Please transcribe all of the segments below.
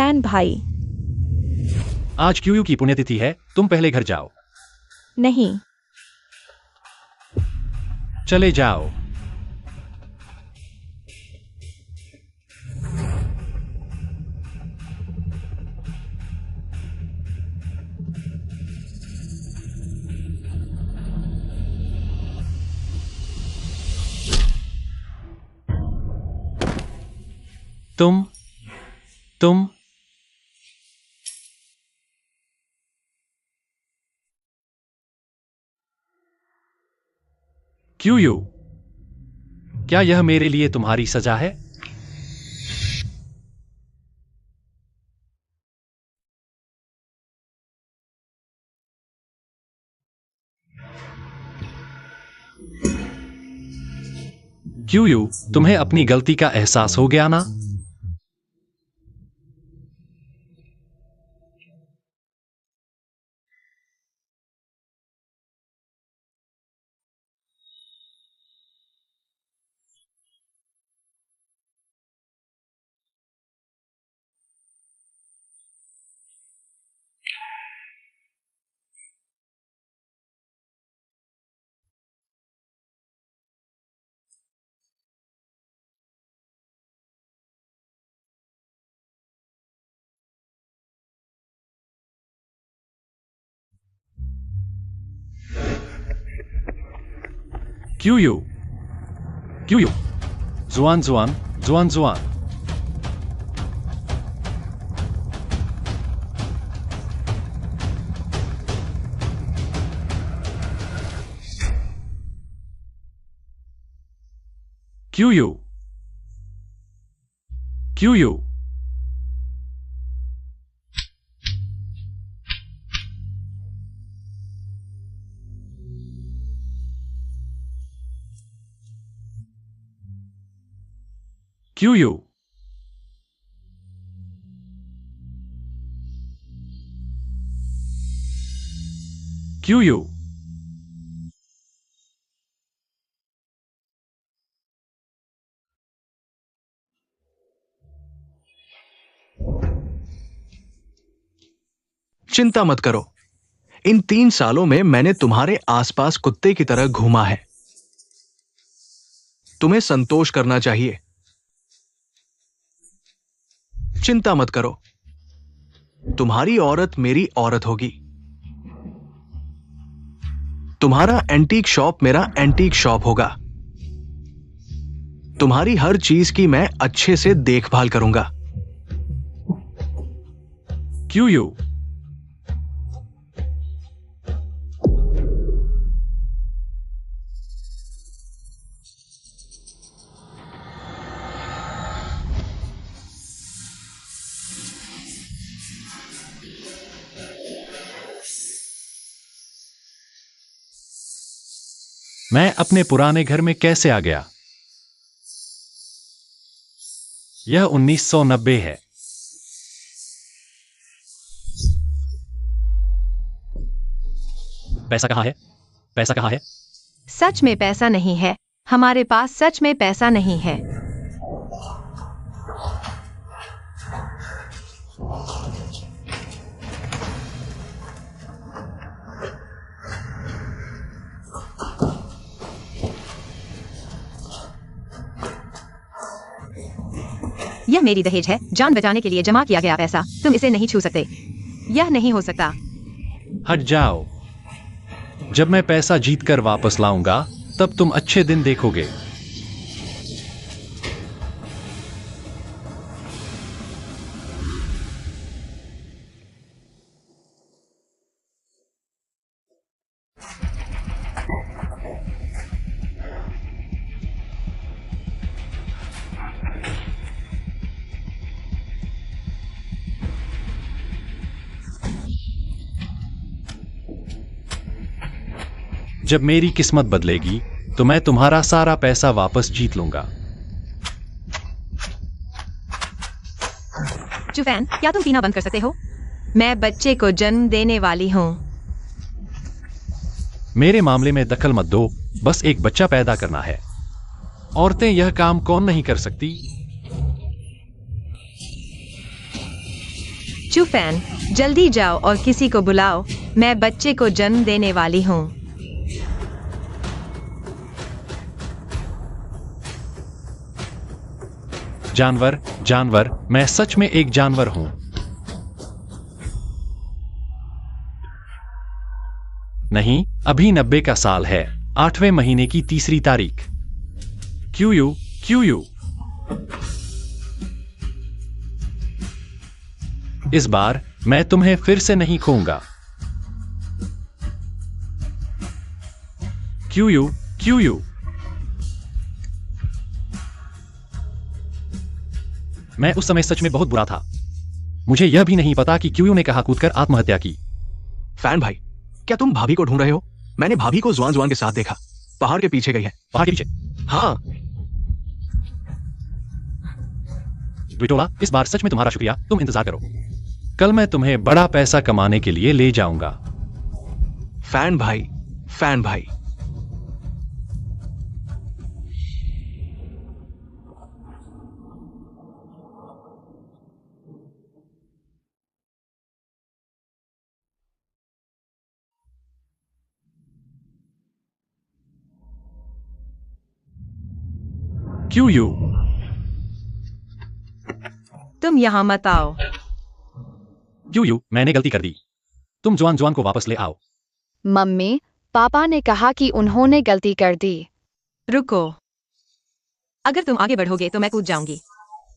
जुफैन भाई। आज क्यूयू की पुण्यतिथि है, तुम पहले घर जाओ। नहीं। चले जाओ। तुम क्यूयू, क्या यह मेरे लिए तुम्हारी सजा है? क्यूयू, तुम्हें अपनी गलती का एहसास हो गया ना? क्यूयू, क्यूयू, जुआन जुआन जुआन जुआन। क्यूयू, क्यूयू, क्यूयू, क्यूयू, चिंता मत करो, इन 3 सालों में मैंने तुम्हारे आसपास कुत्ते की तरह घूमा है। तुम्हें संतोष करना चाहिए। चिंता मत करो, तुम्हारी औरत मेरी औरत होगी। तुम्हारा एंटीक शॉप मेरा एंटीक शॉप होगा। तुम्हारी हर चीज की मैं अच्छे से देखभाल करूंगा। क्यूयू, मैं अपने पुराने घर में कैसे आ गया? यह 1990 है। पैसा कहाँ है? पैसा कहाँ है? सच में पैसा नहीं है। हमारे पास सच में पैसा नहीं है। यह मेरी दहेज है, जान बचाने के लिए जमा किया गया पैसा। तुम इसे नहीं छू सकते। यह नहीं हो सकता। हट जाओ। जब मैं पैसा जीतकर वापस लाऊंगा, तब तुम अच्छे दिन देखोगे। जब मेरी किस्मत बदलेगी, तो मैं तुम्हारा सारा पैसा वापस जीत लूंगा। जुफैन, क्या तुम पीना बंद कर सकते हो? मैं बच्चे को जन्म देने वाली हूँ। मेरे मामले में दखल मत दो, बस एक बच्चा पैदा करना है। औरतें यह काम कौन नहीं कर सकती? चुफैन, जल्दी जाओ और किसी को बुलाओ, मैं बच्चे को जन्म देने वाली हूँ। जानवर, जानवर, मैं सच में एक जानवर हूं। नहीं, अभी 90 का साल है, 8वें महीने की 3री तारीख। Q U. इस बार मैं तुम्हें फिर से नहीं खोऊंगा। Q U. मैं उस समय सच में बहुत बुरा था। मुझे यह भी नहीं पता कि क्यू ने कहा कूदकर आत्महत्या की। फैन भाई, क्या तुम भाभी को ढूंढ रहे हो? मैंने भाभी को जुआन के साथ देखा, पहाड़ के पीछे गई है। पहाड़ के पीछे? हाँ। विटोला, इस बार सच में तुम्हारा शुक्रिया। तुम इंतजार करो, कल मैं तुम्हें बड़ा पैसा कमाने के लिए ले जाऊंगा। फैन भाई। क्यू, तुम यहाँ मत आओ। क्यू, मैंने गलती कर दी। तुम जुआन को वापस ले आओ। मम्मी, पापा ने कहा कि उन्होंने गलती कर दी। रुको, अगर तुम आगे बढ़ोगे तो मैं कूद जाऊंगी।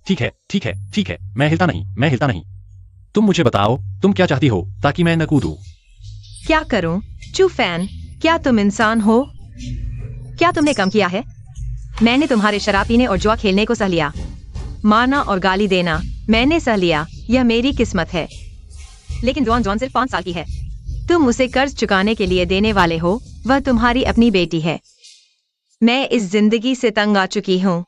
ठीक है, मैं हिलता नहीं। तुम मुझे बताओ, तुम क्या चाहती हो ताकि मैं न कूदूं? क्या करूं? चुफैन, क्या तुम इंसान हो? क्या तुमने कम किया है? मैंने तुम्हारे शराब पीने और जुआ खेलने को सह लिया। मारना और गाली देना मैंने सह लिया, यह मेरी किस्मत है। लेकिन जुआन सिर्फ 5 साल की है। तुम उसे कर्ज चुकाने के लिए देने वाले हो, वह तुम्हारी अपनी बेटी है। मैं इस जिंदगी से तंग आ चुकी हूँ।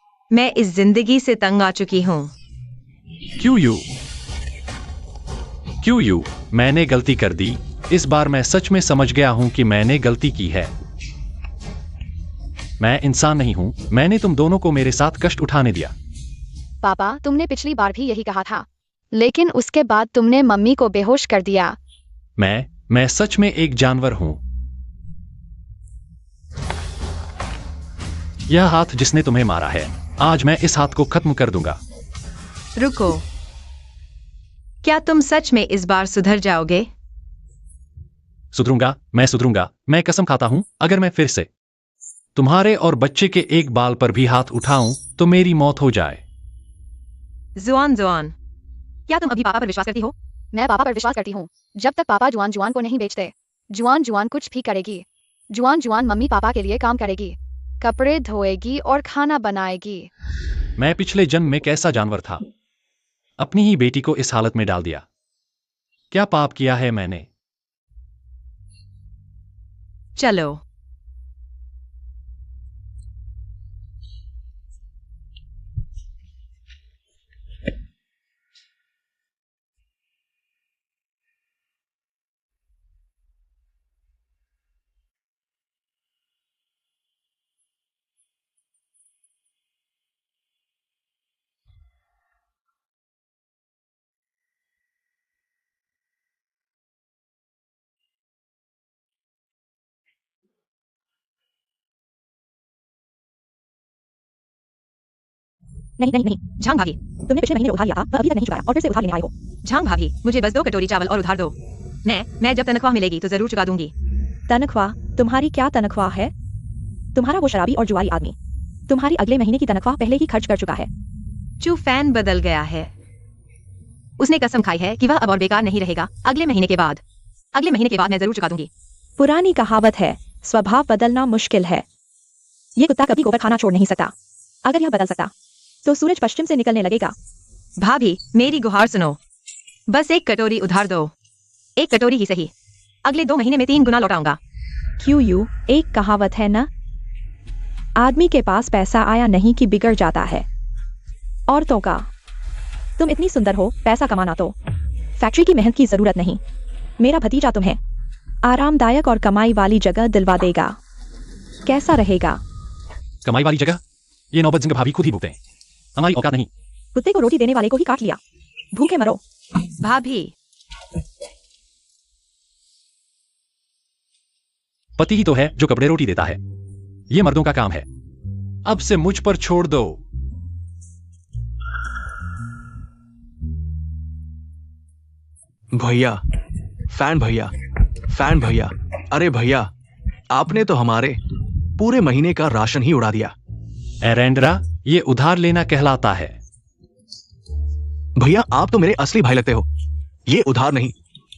क्यू यू, मैंने गलती कर दी। इस बार मैं सच में समझ गया हूं कि मैंने गलती की है। मैं इंसान नहीं हूं, मैंने तुम दोनों को मेरे साथ कष्ट उठाने दिया। पापा, तुमने पिछली बार भी यही कहा था, लेकिन उसके बाद तुमने मम्मी को बेहोश कर दिया। मैं सच में एक जानवर हूं। यह हाथ जिसने तुम्हें मारा है, आज मैं इस हाथ को खत्म कर दूंगा। रुको, क्या तुम सच में इस बार सुधर जाओगे? सुधरूंगा। मैं कसम खाता हूं, अगर मैं फिर से तुम्हारे और बच्चे के एक बाल पर भी हाथ उठाऊं तो मेरी मौत हो जाए। जुआन, क्या तुम अभी पापा पर विश्वास करती हो? मैं पापा पर विश्वास करती हूँ। जब तक पापा जुआन को नहीं बेचते, जुआन कुछ भी करेगी। जुआन मम्मी पापा के लिए काम करेगी, कपड़े धोएगी और खाना बनाएगी। मैं पिछले जन्म में कैसा जानवर था, अपनी ही बेटी को इस हालत में डाल दिया। क्या पाप किया है मैंने? चलो, नहीं, झांग भाभी, तुमने पिछले महीने उधार लिया था, वह अभी तक नहीं चुकाया और फिर से उधार लेने आए हो। झांग भाभी, मुझे बस 2 कटोरी चावल और उधार दो। मैं जब तनख्वाह मिलेगी तो जरूर चुका दूंगी। तनख्वाह? तुम्हारी क्या तनख्वाह है? तुम्हारा वो शराबी और जुआरी आदमी तुम्हारी अगले महीने की तनख्वाह पहले ही खर्च कर चुका है। चुफैन बदल गया है। उसने कसम खाई है कि वह अब और बेकार नहीं रहेगा। अगले महीने के बाद मैं जरूर चुका दूंगी। पुरानी कहावत है, स्वभाव बदलना मुश्किल है। ये कुत्ता कभी गोबर खाना छोड़ नहीं सकता। अगर यह बदल सकता तो सूरज पश्चिम से निकलने लगेगा। भाभी, मेरी गुहार सुनो, बस 1 कटोरी उधार दो। 1 कटोरी ही सही, अगले 2 महीने में 3 गुना लौटाऊंगा। क्यू, एक कहावत है ना, आदमी के पास पैसा आया नहीं कि बिगड़ जाता है। औरतों का, तुम इतनी सुंदर हो, पैसा कमाना तो फैक्ट्री की मेहनत की जरूरत नहीं। मेरा भतीजा तुम्हें आरामदायक और कमाई वाली जगह दिलवा देगा। कैसा रहेगा? कमाई वाली जगह? ये नौबत जिंग भाभी खुद ही भुगते, हमारी औकात नहीं। कुत्ते को रोटी देने वाले को ही काट लिया, भूखे मरो। भाभी, पति ही तो है जो कपड़े रोटी देता है, ये मर्दों का काम है। अब से मुझ पर छोड़ दो। भैया, फैन भैया, फैन भैया, अरे भैया, आपने तो हमारे पूरे महीने का राशन ही उड़ा दिया। एरेंड्रा, ये उधार लेना कहलाता है। भैया, आप तो मेरे असली भाई लगते हो। ये उधार नहीं,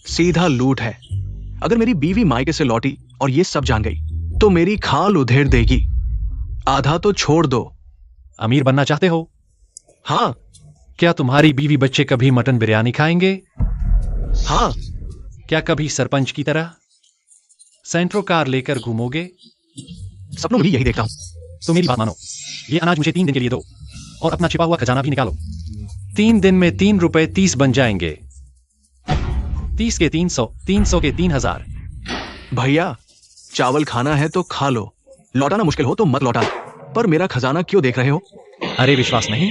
सीधा लूट है। अगर मेरी बीवी मायके से लौटी और ये सब जान गई तो मेरी खाल उधेड़ देगी। आधा तो छोड़ दो। अमीर बनना चाहते हो? हाँ। क्या तुम्हारी बीवी बच्चे कभी मटन बिरयानी खाएंगे? हाँ। क्या कभी सरपंच की तरह सेंट्रो कार लेकर घूमोगे? सपनों में भी यही देखता हूं। तो मेरी बात मानो, ये अनाज मुझे 3 दिन के लिए दो और अपना छिपा हुआ खजाना भी निकालो। 3 दिन में 3 रुपए 30 बन जाएंगे। 30 के 300, 300 के 3000। भैया, चावल खाना है तो खा लो, लौटाना मुश्किल हो तो मत लौटा। पर मेरा खजाना क्यों देख रहे हो? अरे विश्वास नहीं?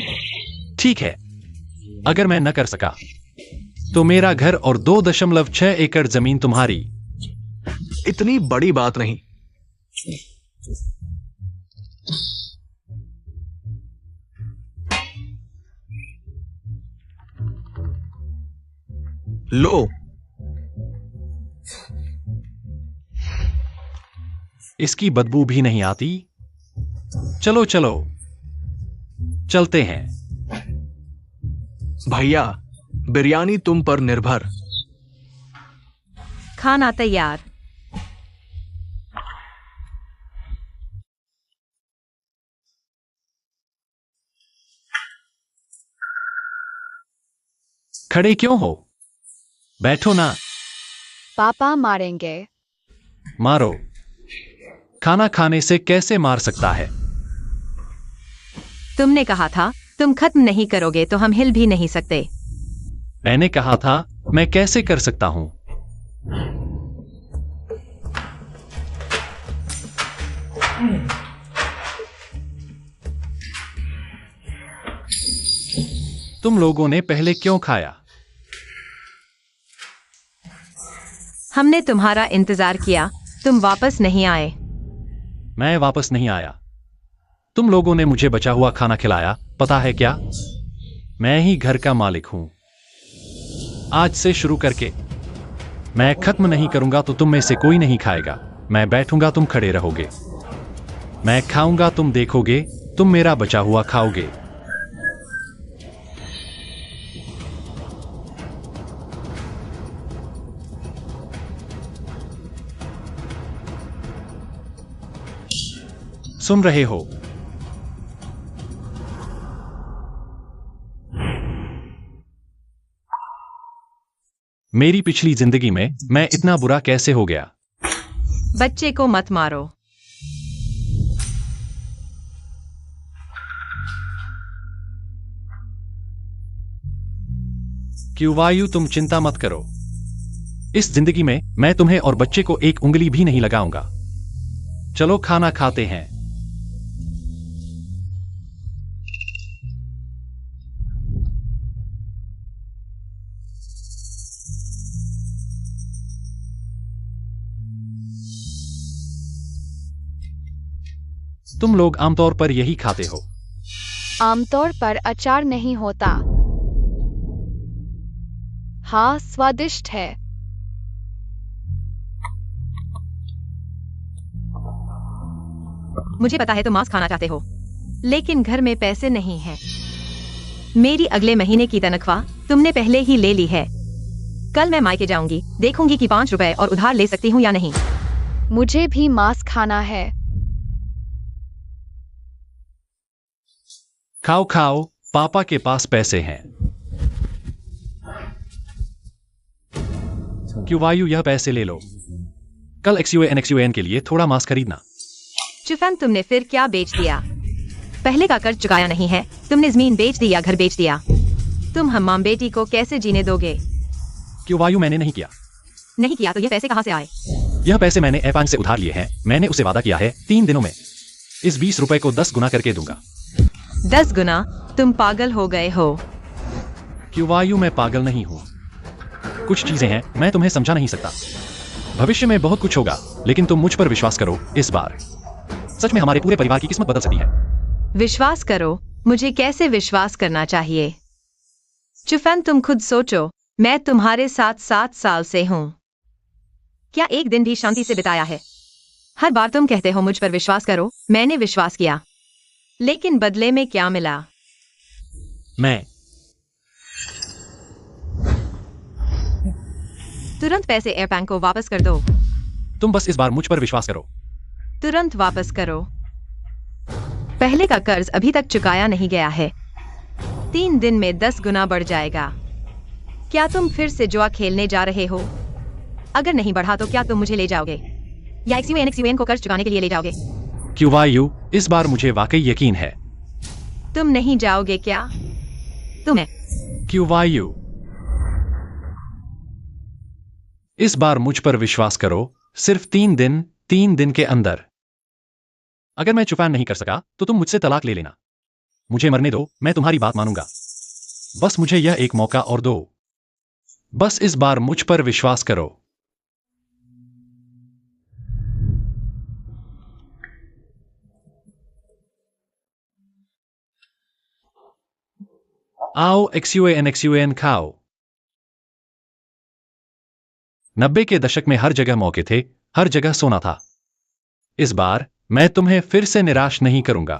ठीक है, अगर मैं न कर सका तो मेरा घर और 2.6 एकड़ जमीन तुम्हारी। इतनी बड़ी बात नहीं। लो। इसकी बदबू भी नहीं आती। चलो चलो, चलते हैं। भैया, बिरयानी तुम पर निर्भर। खाना तैयार। खड़े क्यों हो? बैठो ना। पापा मारेंगे। मारो। खाना खाने से कैसे मार सकता है? तुमने कहा था तुम खत्म नहीं करोगे तो हम हिल भी नहीं सकते। मैंने कहा था मैं कैसे कर सकता हूं। तुम लोगों ने पहले क्यों खाया? हमने तुम्हारा इंतजार किया, तुम वापस नहीं आए। मैं वापस नहीं आया। तुम लोगों ने मुझे बचा हुआ खाना खिलाया। पता है क्या, मैं ही घर का मालिक हूं। आज से शुरू करके मैं खत्म नहीं करूंगा तो तुम में से कोई नहीं खाएगा। मैं बैठूंगा, तुम खड़े रहोगे। मैं खाऊंगा, तुम देखोगे। तुम मेरा बचा हुआ खाओगे। सुन रहे हो? मेरी पिछली जिंदगी में मैं इतना बुरा कैसे हो गया? बच्चे को मत मारो। क्यों वायु, तुम चिंता मत करो। इस जिंदगी में मैं तुम्हें और बच्चे को एक उंगली भी नहीं लगाऊंगा। चलो खाना खाते हैं। तुम लोग आमतौर पर यही खाते हो। आमतौर पर अचार नहीं होता। हाँ, स्वादिष्ट है। मुझे पता है तुम मांस खाना चाहते हो, लेकिन घर में पैसे नहीं हैं। मेरी अगले महीने की तनख्वाह तुमने पहले ही ले ली है। कल मैं मायके जाऊंगी, देखूंगी कि 5 रुपए और उधार ले सकती हूँ या नहीं। मुझे भी मांस खाना है। खाओ खाओ, पापा के पास पैसे हैं। क्यों वायु, यह पैसे ले लो। कल XUAN के लिए थोड़ा मांस खरीदना। चुफैन, तुमने फिर क्या बेच दिया? पहले का कर्ज चुकाया नहीं है। तुमने जमीन बेच दी या घर बेच दिया? तुम हम्माम बेटी को कैसे जीने दोगे? क्यों वायु, मैंने नहीं किया। नहीं किया तो ये पैसे कहाँ से आए? यह पैसे मैंने एपांग से उधार लिए हैं। मैंने उसे वादा किया है 3 दिनों में इस 20 रुपए को 10 गुना करके दूंगा। 10 गुना? तुम पागल हो गए हो। क्यों वायु, मैं पागल नहीं हूं। कुछ चीजें हैं मैं तुम्हें समझा नहीं सकता। भविष्य में बहुत कुछ होगा, लेकिन तुम मुझ पर विश्वास करो। इस बार सच में हमारे पूरे परिवार की किस्मत बदल सकती है। विश्वास करो? मुझे कैसे विश्वास करना चाहिए? चुफैन, तुम खुद सोचो, मैं तुम्हारे साथ 7 साल से हूं। क्या एक दिन भी शांति से बिताया है? हर बार तुम कहते हो मुझ पर विश्वास करो, मैंने विश्वास किया, लेकिन बदले में क्या मिला? मैं तुरंत पैसे एयर बैंक को वापस कर दो। तुम बस इस बार मुझ पर विश्वास करो। तुरंत वापस करो। पहले का कर्ज अभी तक चुकाया नहीं गया है। 3 दिन में 10 गुना बढ़ जाएगा। क्या तुम फिर से जुआ खेलने जा रहे हो? अगर नहीं बढ़ा तो क्या तुम मुझे ले जाओगे या XUN को कर्ज चुकाने के लिए ले जाओगे? QYU, इस बार मुझे वाकई यकीन है। तुम नहीं जाओगे क्या? तुम्हें QYU, इस बार मुझ पर विश्वास करो। सिर्फ 3 दिन के अंदर। अगर मैं चुफैन नहीं कर सका तो तुम मुझसे तलाक ले लेना। मुझे मरने दो, मैं तुम्हारी बात मानूंगा। बस मुझे यह एक मौका और दो। बस इस बार मुझ पर विश्वास करो। आओ XUN खाओ। 90 के दशक में हर जगह मौके थे, हर जगह सोना था। इस बार मैं तुम्हें फिर से निराश नहीं करूंगा।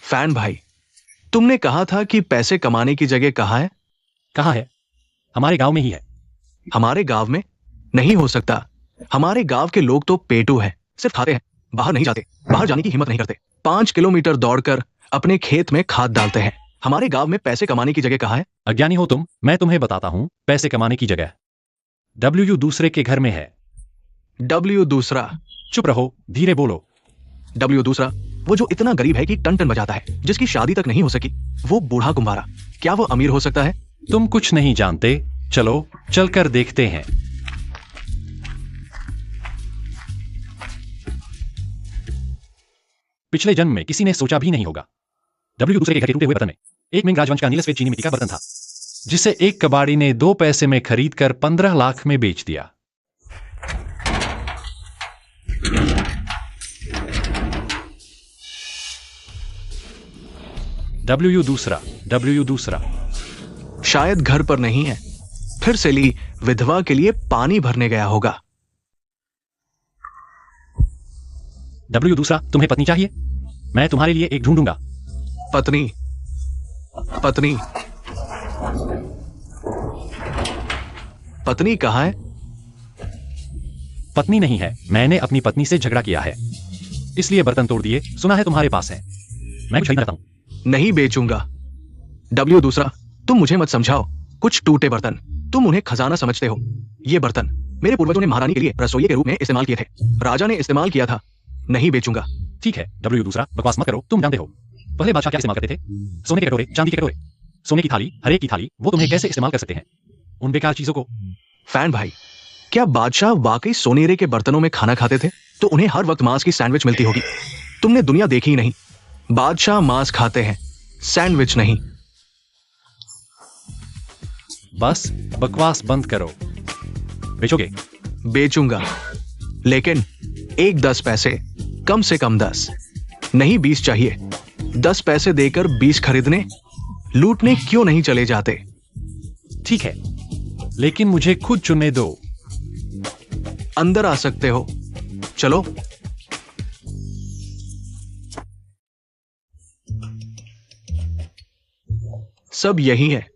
फैन भाई, तुमने कहा था कि पैसे कमाने की जगह कहाँ है? कहाँ है? हमारे गांव में ही है। हमारे गांव में? नहीं हो सकता। हमारे गांव के लोग तो पेटू हैं, सिर्फ खाते हैं, बाहर नहीं जाते, बाहर जाने की हिम्मत नहीं करते। 5 किलोमीटर दौड़कर अपने खेत में खाद डालते हैं। हमारे गांव में पैसे कमाने की जगह कहाँ है? अज्ञानी हो तुम। मैं तुम्हें बताता हूं पैसे कमाने की जगह। WU दूसरे के घर में है। W दूसरा? चुप रहो, धीरे बोलो। W दूसरा वो जो इतना गरीब है कि टन टन बजाता है, जिसकी शादी तक नहीं हो सकी, वो बूढ़ा कुंवारा, क्या वो अमीर हो सकता है? तुम कुछ नहीं जानते, चलो चलकर देखते हैं। पिछले जन्म में किसी ने सोचा भी नहीं होगा। W दूसरे के घर के टूटे हुए बर्तन में एक मिंग राजवंश का नीले सफेद चीनी मिट्टी का बर्तन था, जिसे एक कबाड़ी ने 2 पैसे में खरीदकर 15 लाख में बेच दिया। WU दूसरा शायद घर पर नहीं है, फिर से ली विधवा के लिए पानी भरने गया होगा। W दूसरा, तुम्हें पत्नी चाहिए? मैं तुम्हारे लिए एक ढूंढूंगा। पत्नी? पत्नी? पत्नी कहाँ है? पत्नी नहीं है, मैंने अपनी पत्नी से झगड़ा किया है, इसलिए बर्तन तोड़ दिए। सुना है तुम्हारे पास है। मैं कुछ खरीदना चाहता हूं। नहीं बेचूंगा। W दूसरा, तुम मुझे मत समझाओ। कुछ टूटे बर्तन, तुम उन्हें खजाना समझते हो। ये बर्तन मेरे पूर्वजों ने महारानी के लिए रसोई के रूप में इस्तेमाल किए थे, राजा ने इस्तेमाल किया था। नहीं बेचूंगा। ठीक है W दूसरा, बकवास मत करो। तुम जानते हो पहले बादशाह क्या इस्तेमाल करते थे? सोने के कटोरे, चांदी के कटोरे, सोने की थाली, हरे की थाली। वो तुम्हें कैसे इस्तेमाल कर सकते हैं उन बेकार चीजों को? फैन भाई, क्या बादशाह वाकई सोनेरे के बर्तनों में खाना खाते थे? तो उन्हें हर वक्त मांस की सैंडविच मिलती होगी। तुमने दुनिया देखी ही नहीं। बादशाह मांस खाते हैं, सैंडविच नहीं। बस बकवास बंद करो। बेचोगे? बेचूंगा, लेकिन 10 पैसे, कम से कम 10, नहीं 20 चाहिए। 10 पैसे देकर 20 खरीदने, लूटने क्यों नहीं चले जाते? ठीक है, लेकिन मुझे खुद चुनने दो। अंदर आ सकते हो, चलो। सब यही है।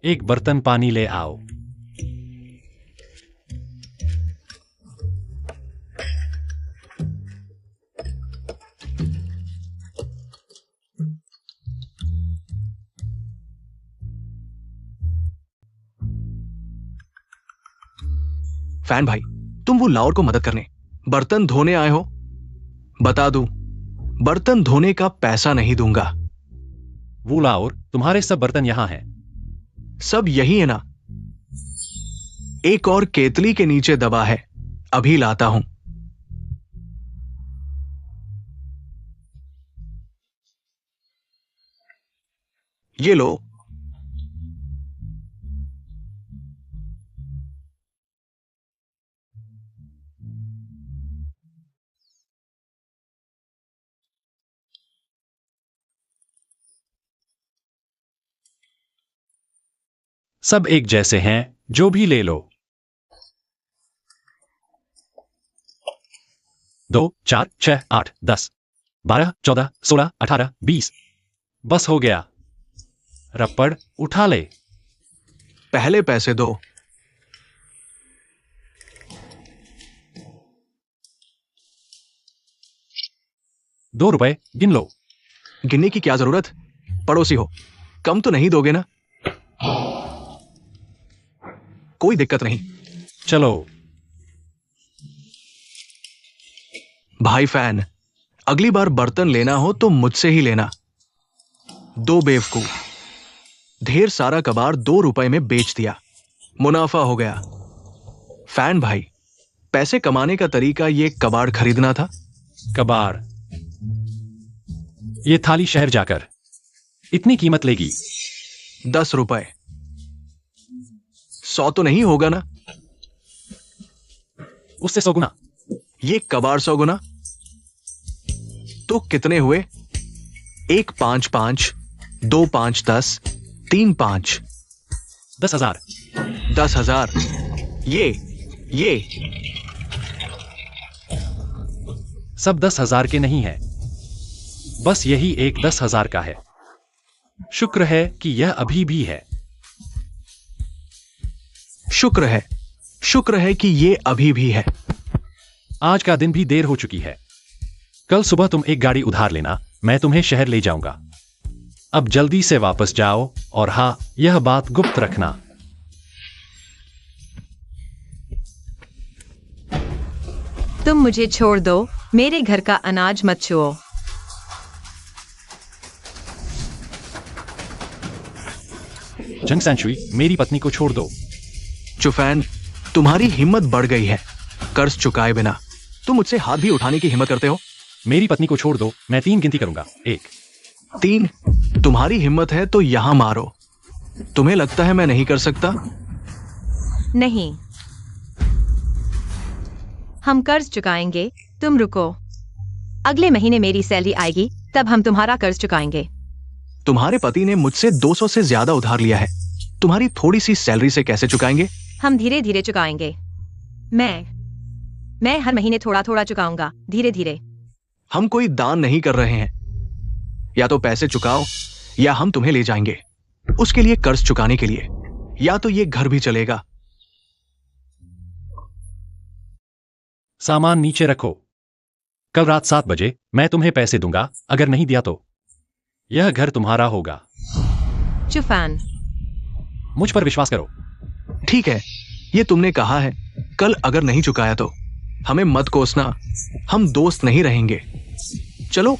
एक बर्तन पानी ले आओ। फैन भाई, तुम वो लाहौर को मदद करने बर्तन धोने आए हो? बता दूं, बर्तन धोने का पैसा नहीं दूंगा। वो लाहौर, तुम्हारे सब बर्तन यहां हैं। सब यही है ना? एक और केतली के नीचे दबा है, अभी लाता हूं। ये लो। सब एक जैसे हैं, जो भी ले लो। 2, 4, 6, 8, 10, 12, 14, 16, 18, 20। बस हो गया। रप्पड़ उठा ले। पहले पैसे दो। ₹2 गिन लो। गिनने की क्या जरूरत? पड़ोसी हो, कम तो नहीं दोगे ना? कोई दिक्कत नहीं। चलो। भाई फैन, अगली बार बर्तन लेना हो तो मुझसे ही लेना। 2 बेवकूफ। ढेर सारा कबाड़ ₹2 में बेच दिया, मुनाफा हो गया। फैन भाई, पैसे कमाने का तरीका ये कबाड़ खरीदना था। कबाड़? ये थाली शहर जाकर इतनी कीमत लेगी। ₹10। 100 तो नहीं होगा ना? उससे 100 गुना। ये कबाड़ 100 गुना? तो कितने हुए? 1 5 5, 2 5 10, 3 5। 10,000। 10,000। ये सब 10,000 के नहीं है, बस यही एक 10,000 का है। शुक्र है कि यह अभी भी है। शुक्र है कि ये अभी भी है। आज का दिन भी देर हो चुकी है। कल सुबह तुम एक गाड़ी उधार लेना, मैं तुम्हें शहर ले जाऊंगा। अब जल्दी से वापस जाओ, और हाँ, यह बात गुप्त रखना। तुम मुझे छोड़ दो, मेरे घर का अनाज मत छुओ। जंग सैंचुई, मेरी पत्नी को छोड़ दो। चुफैन, तुम्हारी हिम्मत बढ़ गई है। कर्ज चुकाए बिना तुम मुझसे हाथ भी उठाने की हिम्मत करते हो। मेरी पत्नी को छोड़ दो, मैं 3 गिनती करूंगा। 1, 3। तुम्हारी हिम्मत है तो यहां मारो। तुम्हें लगता है मैं नहीं कर सकता? नहीं, हम कर्ज चुकाएंगे, तुम रुको। अगले महीने मेरी सैलरी आएगी, तब हम तुम्हारा कर्ज चुकाएंगे। तुम्हारे पति ने मुझसे 200 से ज्यादा उधार लिया है, तुम्हारी थोड़ी सी सैलरी से कैसे चुकाएंगे? हम धीरे धीरे चुकाएंगे। मैं हर महीने थोड़ा थोड़ा चुकाऊंगा, धीरे धीरे। हम कोई दान नहीं कर रहे हैं। या तो पैसे चुकाओ या हम तुम्हें ले जाएंगे। उसके लिए कर्ज चुकाने के लिए या तो ये घर भी चलेगा। सामान नीचे रखो। कल रात 7 बजे मैं तुम्हें पैसे दूंगा, अगर नहीं दिया तो यह घर तुम्हारा होगा। चुफैन, मुझ पर विश्वास करो। ठीक है, ये तुमने कहा है। कल अगर नहीं चुकाया तो हमें मत कोसना, हम दोस्त नहीं रहेंगे। चलो।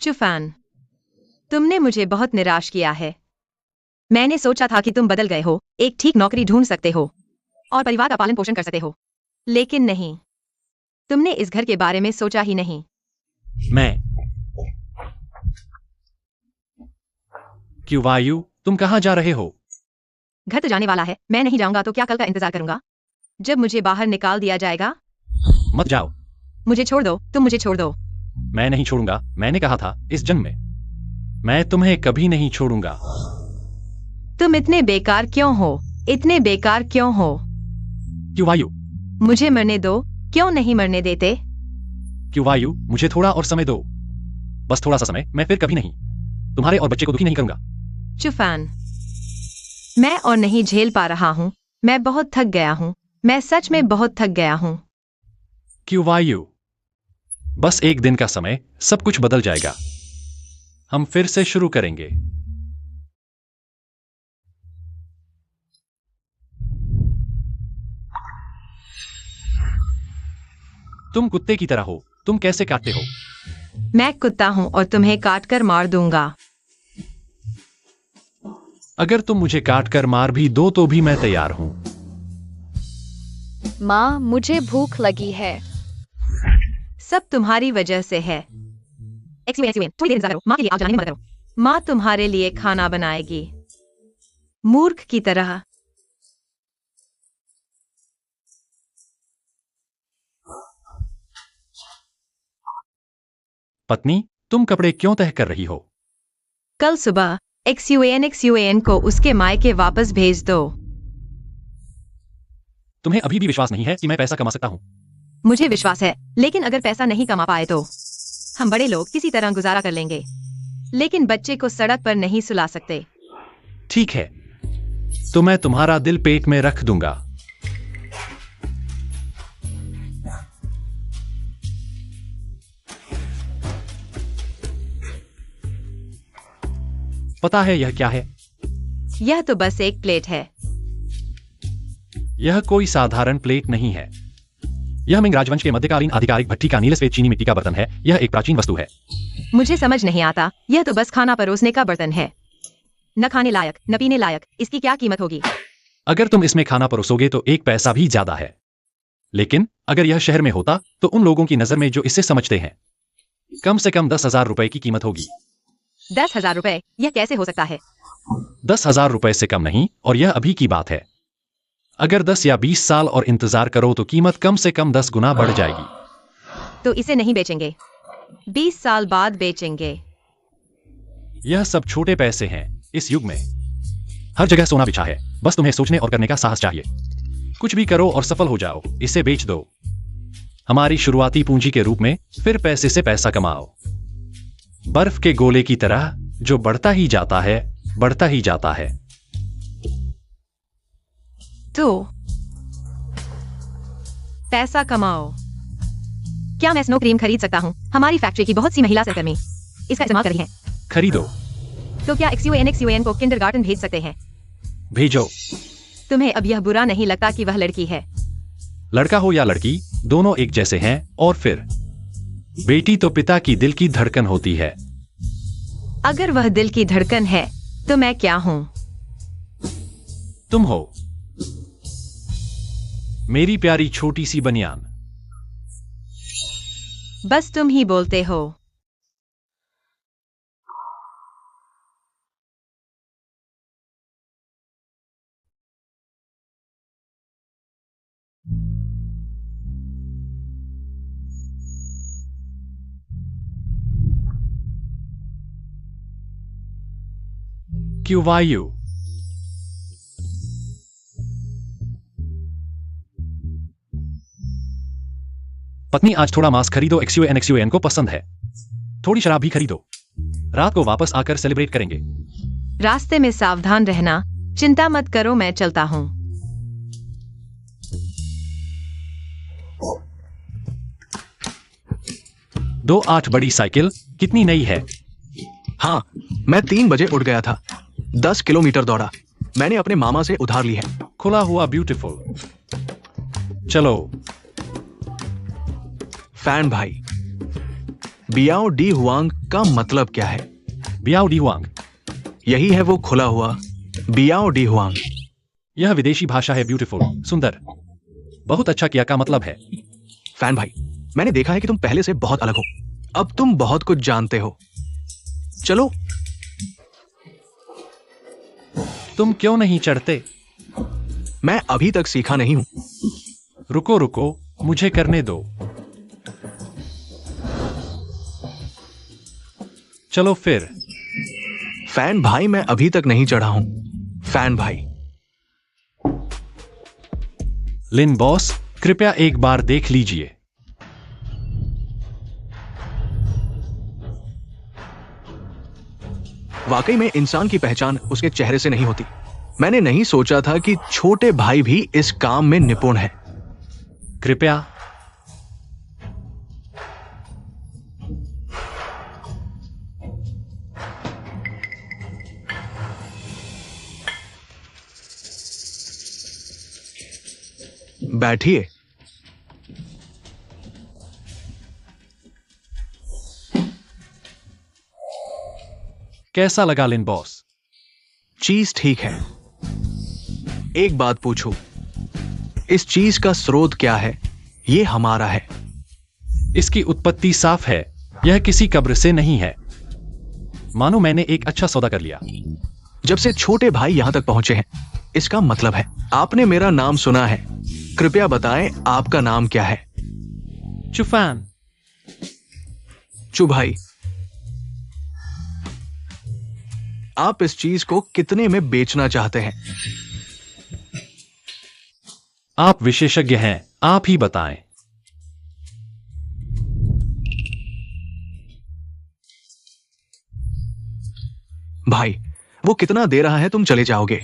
चुफैन, तुमने मुझे बहुत निराश किया है। मैंने सोचा था कि तुम बदल गए हो, एक ठीक नौकरी ढूंढ सकते हो और परिवार का पालन पोषण कर सकते हो, लेकिन नहीं, तुमने इस घर के बारे में सोचा ही नहीं। क्यों वायु, तुम कहां जा रहे हो? घर तो जाने वाला है, मैं नहीं जाऊंगा तो क्या कल का इंतजार करूंगा, जब मुझे बाहर निकाल दिया जाएगा? मत जाओ। मुझे छोड़ दो, तुम मुझे छोड़ दो। मैं नहीं छोड़ूंगा, मैंने कहा था इस जंग में मैं तुम्हें कभी नहीं छोड़ूंगा। तुम इतने बेकार क्यों हो? इतने बेकार क्यों हो? क्यों वायु? मुझे मरने दो, क्यों नहीं मरने देते? क्यों वायु, मुझे थोड़ा और समय दो, बस थोड़ा सा समय। मैं फिर कभी नहीं तुम्हारे और बच्चे को दुखी नहीं करूंगा। चुफैन, मैं और नहीं झेल पा रहा हूं, मैं बहुत थक गया हूं, मैं सच में बहुत थक गया हूं। क्यों वायु? बस एक दिन का समय, सब कुछ बदल जाएगा। हम फिर से शुरू करेंगे। तुम कुत्ते की तरह हो, तुम कैसे काटते हो? मैं कुत्ता हूँ और तुम्हें काट कर मार दूंगा। अगर तुम मुझे काट कर मार भी दो तो भी मैं तैयार हूँ। माँ, मुझे भूख लगी है। सब तुम्हारी वजह से है। थोड़ी देर इंतजार करो, माँ के लिए आग जलाने में मदद करो। माँ तुम्हारे लिए खाना बनाएगी, मूर्ख की तरह। पत्नी, तुम कपड़े क्यों तह कर रही हो? कल सुबह XUAN को उसके मायके वापस भेज दो। तुम्हें अभी भी विश्वास नहीं है कि मैं पैसा कमा सकता हूँ? मुझे विश्वास है, लेकिन अगर पैसा नहीं कमा पाए तो हम बड़े लोग किसी तरह गुजारा कर लेंगे, लेकिन बच्चे को सड़क पर नहीं सुला सकते। ठीक है, तो मैं तुम्हारा दिल पेट में रख दूंगा। पता है यह क्या है? यह तो बस एक प्लेट है। यह कोई साधारण प्लेट नहीं है। यह मिंग राजवंश के मध्यकालीन आधिकारिक भट्टी का नीले सफेद चीनी मिट्टी का बर्तन है। यह एक प्राचीन वस्तु है। मुझे समझ नहीं आता, यह तो बस खाना परोसने का बर्तन है, न खाने लायक न पीने लायक। इसकी क्या कीमत होगी? अगर तुम इसमें खाना परोसोगे तो एक पैसा भी ज्यादा है, लेकिन अगर यह शहर में होता तो उन लोगों की नजर में जो इसे समझते हैं, कम से कम 10,000 रुपए की कीमत होगी। 10,000 रुपए? यह कैसे हो सकता है? 10,000 रुपए से कम नहीं, और यह अभी की बात है। अगर 10 या 20 साल और इंतजार करो तो कीमत कम से कम 10 गुना बढ़ जाएगी। तो इसे नहीं बेचेंगे, 20 साल बाद बेचेंगे। यह सब छोटे पैसे हैं इस युग में। हर जगह सोना बिछा है, बस तुम्हें सोचने और करने का साहस चाहिए। कुछ भी करो और सफल हो जाओ, इसे बेच दो हमारी शुरुआती पूंजी के रूप में, फिर पैसे से पैसा कमाओ। बर्फ के गोले की तरह जो बढ़ता ही जाता है, बढ़ता ही जाता है। तो पैसा कमाओ। क्या मैं स्नो क्रीम खरीद सकता हूँ? हमारी फैक्ट्री की बहुत सी महिला सहकर्मी इसका इस्तेमाल कर रही हैं। खरीदो। तो क्या XUAN को किंडरगार्टन भेज सकते हैं? भेजो। तुम्हें अब यह बुरा नहीं लगता कि वह लड़की है? लड़का हो या लड़की, दोनों एक जैसे हैं। और फिर बेटी तो पिता की दिल की धड़कन होती है। अगर वह दिल की धड़कन है तो मैं क्या हूं? तुम हो मेरी प्यारी छोटी सी बनियान। बस तुम ही बोलते हो। क्यों वायु? पत्नी, आज थोड़ा मांस खरीदो। XUAN को पसंद है। थोड़ी शराब भी खरीदो, रात को वापस आकर सेलिब्रेट करेंगे। रास्ते में सावधान रहना। चिंता मत करो, मैं चलता हूं। दो 8 बड़ी साइकिल कितनी नई है? हाँ, मैं 3 बजे उठ गया था, 10 किलोमीटर दौड़ा। मैंने अपने मामा से उधार ली है। खुला हुआ ब्यूटीफुल। चलो। फैन भाई, बियाओ डी हुआंग का मतलब क्या है? बियाओ डी हुआंग? यही है वो खुला हुआ बियाओ डी हुआंग। यह विदेशी भाषा है। ब्यूटीफुल, सुंदर, बहुत अच्छा किया का मतलब है। फैन भाई, मैंने देखा है कि तुम पहले से बहुत अलग हो। अब तुम बहुत कुछ जानते हो। चलो। तुम क्यों नहीं चढ़ते? मैं अभी तक सीखा नहीं हूं। रुको रुको, मुझे करने दो। चलो फिर। फैन भाई, मैं अभी तक नहीं चढ़ा हूं। फैन भाई। लिन बॉस, कृपया एक बार देख लीजिए। वाकई में इंसान की पहचान उसके चेहरे से नहीं होती। मैंने नहीं सोचा था कि छोटे भाई भी इस काम में निपुण है। कृपया। बैठिए। कैसा लगा लिन बॉस? चीज ठीक है। एक बात पूछूं, इस चीज का स्रोत क्या है? ये हमारा है। इसकी उत्पत्ति साफ है, यह किसी कब्र से नहीं है। मानो मैंने एक अच्छा सौदा कर लिया। जब से छोटे भाई यहां तक पहुंचे हैं, इसका मतलब है आपने मेरा नाम सुना है। कृपया बताएं आपका नाम क्या है? चुफैन। चु भाई, आप इस चीज को कितने में बेचना चाहते हैं? आप विशेषज्ञ हैं, आप ही बताएं। भाई, वो कितना दे रहा है तुम चले जाओगे?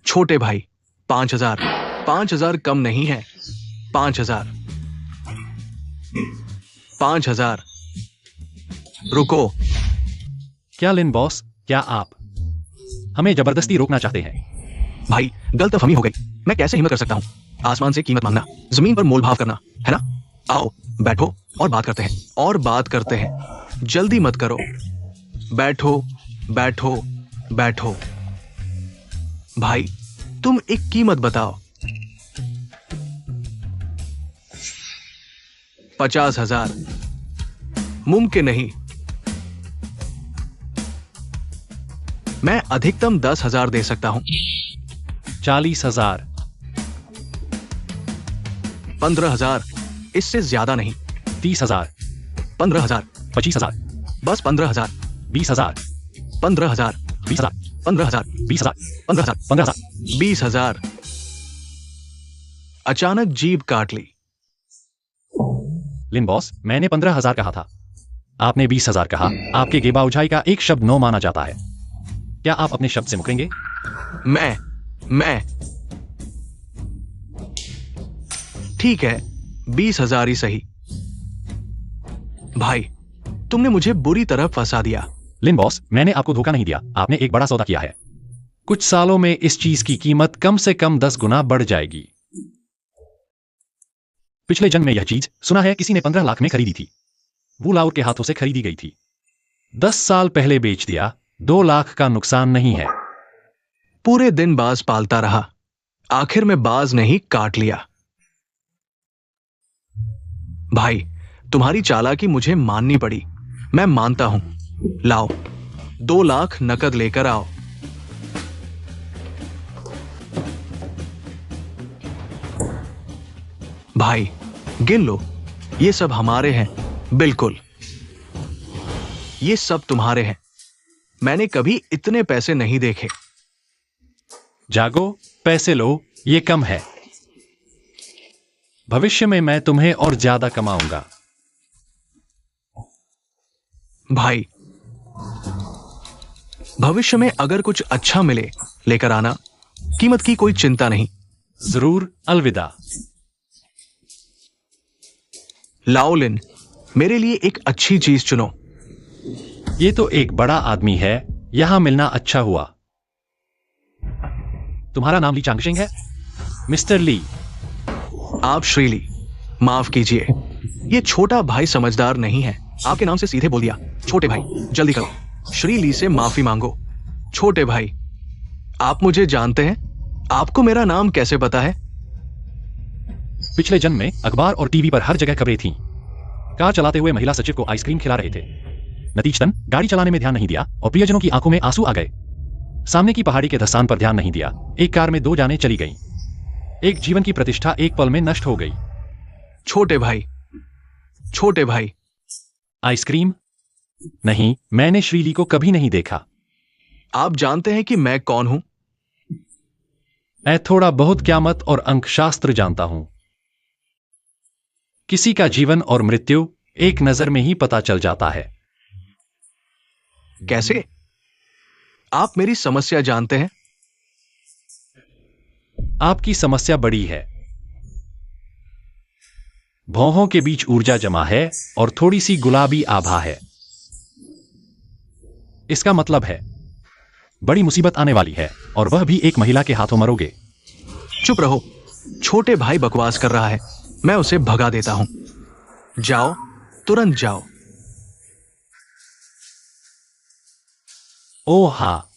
छोटे भाई, 5,000। 5,000 कम नहीं है। 5,000। 5,000। रुको। क्या लिन बॉस, क्या आप हमें जबरदस्ती रोकना चाहते हैं? भाई, गलतफहमी हो गई। मैं कैसे हिम्मत कर सकता हूं आसमान से कीमत मांगना, जमीन पर मोल भाव करना, है ना? आओ बैठो और बात करते हैं, और बात करते हैं। जल्दी मत करो। बैठो बैठो बैठो। भाई, तुम एक कीमत बताओ। 50,000। मुमकिन नहीं। मैं अधिकतम 10,000 दे सकता हूं। 40,000। 15,000। इससे ज्यादा नहीं। 30,000। 15,000। 25,000। बस 15,000। 20,000। 15,000। 20,000। 15,000। 20,000। 15,000। 15,000। 20,000। अचानक जीभ काट ली। लिन बॉस, मैंने 15,000 कहा था, आपने 20,000 कहा। आपके गेबाउझाई का एक शब्द नो माना जाता है। क्या आप अपने शब्द से मुकरेंगे? मैं ठीक है, 20,000 ही सही। भाई, तुमने मुझे बुरी तरह फंसा दिया। लिन बॉस, मैंने आपको धोखा नहीं दिया, आपने एक बड़ा सौदा किया है। कुछ सालों में इस चीज की कीमत कम से कम 10 गुना बढ़ जाएगी। पिछले जन्म में यह चीज सुना है किसी ने 15 लाख में खरीदी थी। वो लाउर के हाथों से खरीदी गई थी। 10 साल पहले बेच दिया, 2 लाख का नुकसान नहीं है। पूरे दिन बाज पालता रहा, आखिर में बाज ने ही काट लिया। भाई, तुम्हारी चालाकी मुझे माननी पड़ी। मैं मानता हूं। लाओ, 2 लाख नकद लेकर आओ। भाई, गिन लो। ये सब हमारे हैं। बिल्कुल, ये सब तुम्हारे हैं। मैंने कभी इतने पैसे नहीं देखे। जागो, पैसे लो, ये कम है। भविष्य में मैं तुम्हें और ज्यादा कमाऊंगा। भाई, भविष्य में अगर कुछ अच्छा मिले लेकर आना। कीमत की कोई चिंता नहीं। जरूर, अलविदा। लाओ लिन, मेरे लिए एक अच्छी चीज चुनो। ये तो एक बड़ा आदमी है, यहां मिलना अच्छा हुआ। तुम्हारा नाम ली चांगशिंग है? मिस्टर ली। आप श्रीली, माफ कीजिए। ये छोटा भाई समझदार नहीं है, आपके नाम से सीधे बोल दिया। छोटे भाई, जल्दी करो, श्रीली से माफी मांगो। छोटे भाई, आप मुझे जानते हैं? आपको मेरा नाम कैसे पता है? पिछले जन्म में अखबार और टीवी पर हर जगह खबरें थीं। कार चलाते हुए महिला सचिव को आइसक्रीम खिला रहे थे। नतीजतन गाड़ी चलाने में ध्यान नहीं दिया और प्रियजनों की आंखों में आंसू आ गए। सामने की पहाड़ी के धसान पर ध्यान नहीं दिया, एक कार में 2 जानें चली गईं। एक जीवन की प्रतिष्ठा एक पल में नष्ट हो गई। छोटे भाई, छोटे भाई। आइसक्रीम? नहीं, मैंने श्रीली को कभी नहीं देखा। आप जानते हैं कि मैं कौन हूं? मैं थोड़ा बहुत क़यामत और अंकशास्त्र जानता हूं। किसी का जीवन और मृत्यु एक नजर में ही पता चल जाता है। कैसे? आप मेरी समस्या जानते हैं? आपकी समस्या बड़ी है। भौहों के बीच ऊर्जा जमा है और थोड़ी सी गुलाबी आभा है। इसका मतलब है बड़ी मुसीबत आने वाली है और वह भी एक महिला के हाथों मरोगे। चुप रहो, छोटे भाई बकवास कर रहा है। मैं उसे भगा देता हूं। जाओ, तुरंत जाओ। ओह हाँ,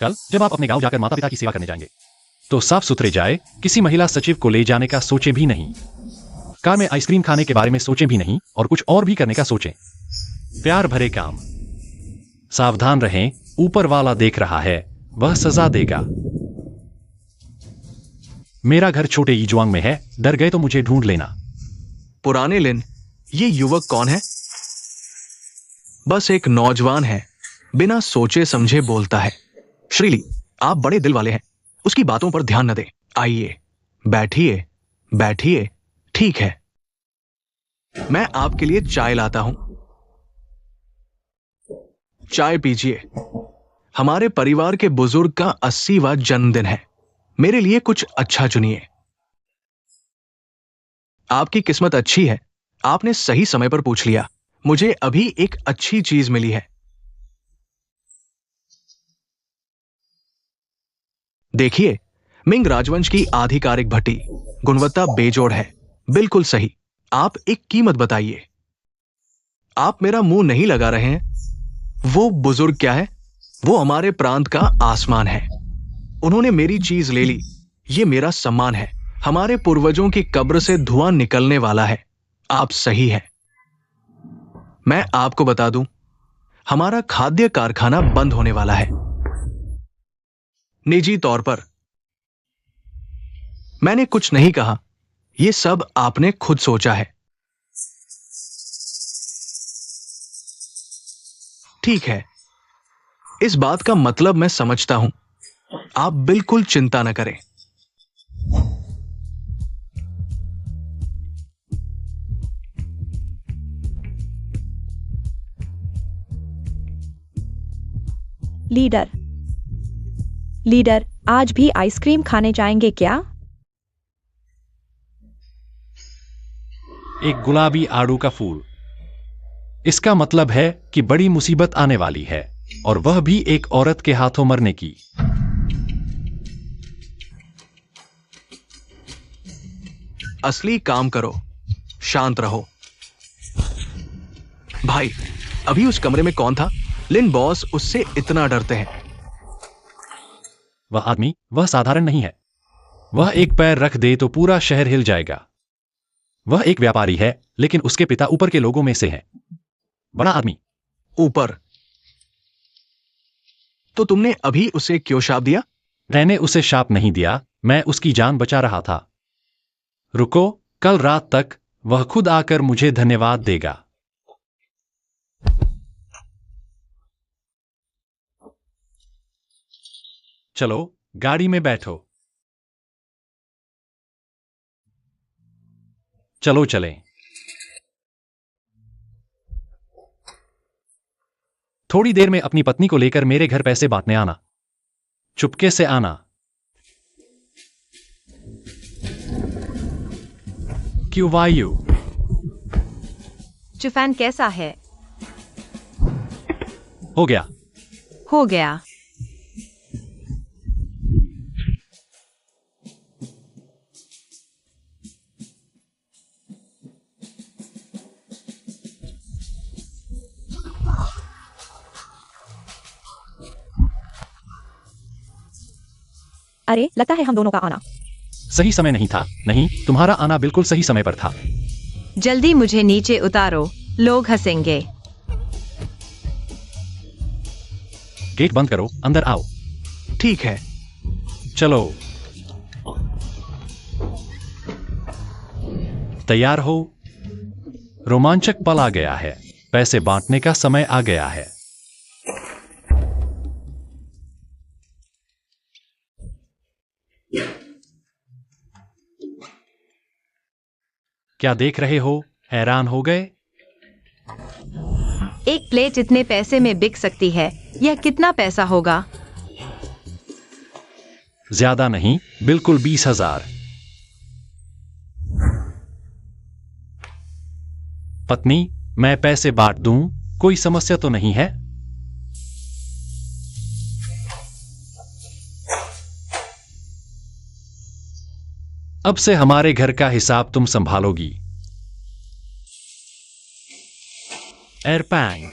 कल जब आप अपने गांव जाकर माता पिता की सेवा करने जाएंगे तो साफ सुथरे जाए, किसी महिला सचिव को ले जाने का सोचे भी नहीं, कार में आइसक्रीम खाने के बारे में सोचे भी नहीं, और कुछ और भी करने का सोचें। प्यार भरे काम। सावधान रहें, ऊपर वाला देख रहा है, वह सजा देगा। मेरा घर छोटे ईजुआंग में है, डर गए तो मुझे ढूंढ लेना। पुराने लिन, ये युवक कौन है? बस एक नौजवान है, बिना सोचे समझे बोलता है। श्रीली, आप बड़े दिल वाले हैं, उसकी बातों पर ध्यान न दें। आइए, बैठिए, बैठिए। ठीक है, मैं आपके लिए चाय लाता हूं। चाय पीजिए। हमारे परिवार के बुजुर्ग का 80वां जन्मदिन है। मेरे लिए कुछ अच्छा चुनिए। आपकी किस्मत अच्छी है, आपने सही समय पर पूछ लिया। मुझे अभी एक अच्छी चीज मिली है। देखिए, मिंग राजवंश की आधिकारिक भट्टी, गुणवत्ता बेजोड़ है, बिल्कुल सही। आप एक कीमत बताइए। आप मेरा मुंह नहीं लगा रहे हैं। वो बुजुर्ग क्या है? वो हमारे प्रांत का आसमान है। उन्होंने मेरी चीज ले ली। ये मेरा सम्मान है। हमारे पूर्वजों की कब्र से धुआं निकलने वाला है। आप सही हैं। मैं आपको बता दूं, हमारा खाद्य कारखाना बंद होने वाला है। निजी तौर पर मैंने कुछ नहीं कहा, यह सब आपने खुद सोचा है। ठीक है, इस बात का मतलब मैं समझता हूं। आप बिल्कुल चिंता न करें। लीडर, आज भी आइसक्रीम खाने जाएंगे क्या? एक गुलाबी आड़ू का फूल। इसका मतलब है कि बड़ी मुसीबत आने वाली है, और वह भी एक औरत के हाथों मरने की। असली काम करो, शांत रहो। भाई, अभी उस कमरे में कौन था? लिन बॉस उससे इतना डरते हैं। वह आदमी, वह साधारण नहीं है। वह एक पैर रख दे तो पूरा शहर हिल जाएगा। वह एक व्यापारी है, लेकिन उसके पिता ऊपर के लोगों में से हैं। बड़ा आदमी। ऊपर? तो तुमने अभी उसे क्यों शाप दिया? मैंने उसे शाप नहीं दिया, मैं उसकी जान बचा रहा था। रुको, कल रात तक वह खुद आकर मुझे धन्यवाद देगा। चलो, गाड़ी में बैठो। चलो चलें। थोड़ी देर में अपनी पत्नी को लेकर मेरे घर पैसे बांटने आना। चुपके से आना। क्यों वायु? चुफैन कैसा है? हो गया। हो गया। अरे, लगता है हम दोनों का आना सही समय नहीं था। नहीं, तुम्हारा आना बिल्कुल सही समय पर था। जल्दी मुझे नीचे उतारो, लोग हंसेंगे। गेट बंद करो, अंदर आओ। ठीक है। चलो। तैयार हो? रोमांचक पल आ गया है। पैसे बांटने का समय आ गया है। क्या देख रहे हो? हैरान हो गए? एक प्लेट इतने पैसे में बिक सकती है। यह कितना पैसा होगा? ज्यादा नहीं, बिल्कुल 20,000। पत्नी, मैं पैसे बांट दूं, कोई समस्या तो नहीं है? अब से हमारे घर का हिसाब तुम संभालोगी। एयरपैंग।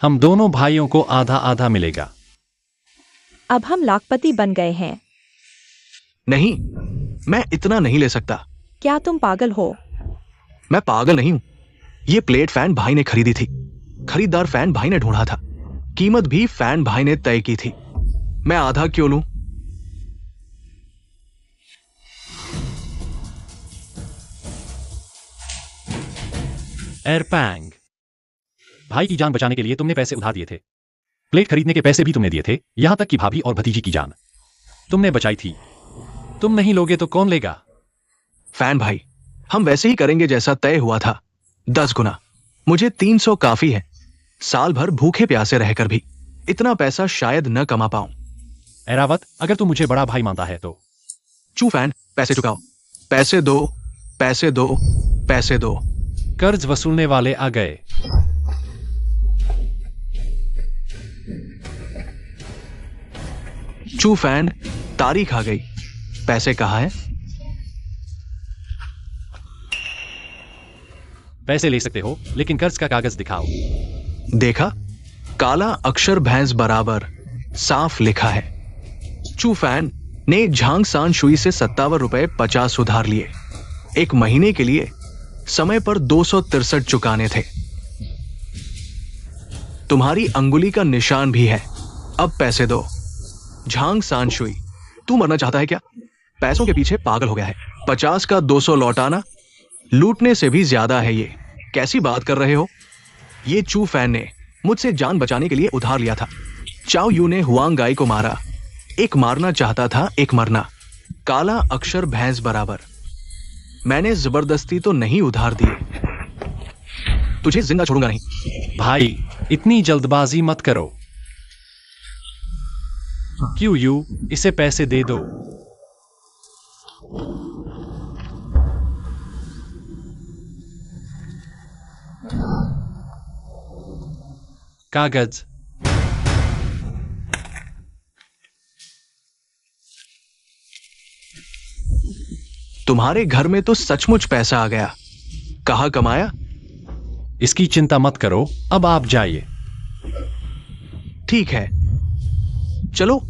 हम दोनों भाइयों को आधा आधा मिलेगा। अब हम लाखपति बन गए हैं। नहीं, मैं इतना नहीं ले सकता। क्या तुम पागल हो? मैं पागल नहीं हूं। ये प्लेट फैन भाई ने खरीदी थी। खरीदार फैन भाई ने ढूंढा था। कीमत भी फैन भाई ने तय की थी। मैं आधा क्यों लूं? एयरपैंग, भाई की जान बचाने के लिए तुमने पैसे उधार दिए थे। प्लेट खरीदने के पैसे भी तुमने दिए थे, यहां तक कि भाभी और भतीजी की जान तुमने बचाई थी। तुम नहीं लोगे तो कौन लेगा? फैन भाई, हम वैसे ही करेंगे जैसा तय हुआ था, 10 गुना। मुझे 300 काफी है। साल भर भूखे प्यासे रहकर भी इतना पैसा शायद न कमा पाऊं। एरावत, अगर तू मुझे बड़ा भाई मानता है तो चू फैन, पैसे चुकाओ। पैसे दो, पैसे दो, पैसे दो। कर्ज वसूलने वाले आ गए। चू फैन, तारीख आ गई। पैसे कहाँ है? पैसे ले सकते हो, लेकिन कर्ज का कागज दिखाओ। देखा, काला अक्षर भैंस बराबर साफ लिखा है। चू फैन ने झांग सान शुई से 57 रुपए 50 उधार लिए। एक महीने के लिए समय पर 263 चुकाने थे। तुम्हारी अंगुली का निशान भी है। अब पैसे दो। झांग सान शुई, तू मरना चाहता है क्या? पैसों के पीछे पागल हो गया है। 50 का 200 लौटाना लूटने से भी ज्यादा है। ये कैसी बात कर रहे हो? ये चू फैन ने मुझसे जान बचाने के लिए उधार लिया था। चाओ यू ने हुआंग गाई को मारा। एक मारना चाहता था, एक मरना। काला अक्षर भैंस बराबर। मैंने जबरदस्ती तो नहीं उधार दिए। तुझे जिंदा छोड़ूंगा नहीं। भाई, इतनी जल्दबाजी मत करो। क्यों यू, इसे पैसे दे दो। कागज। तुम्हारे घर में तो सचमुच पैसा आ गया। कहाँ कमाया? इसकी चिंता मत करो, अब आप जाइए। ठीक है, चलो।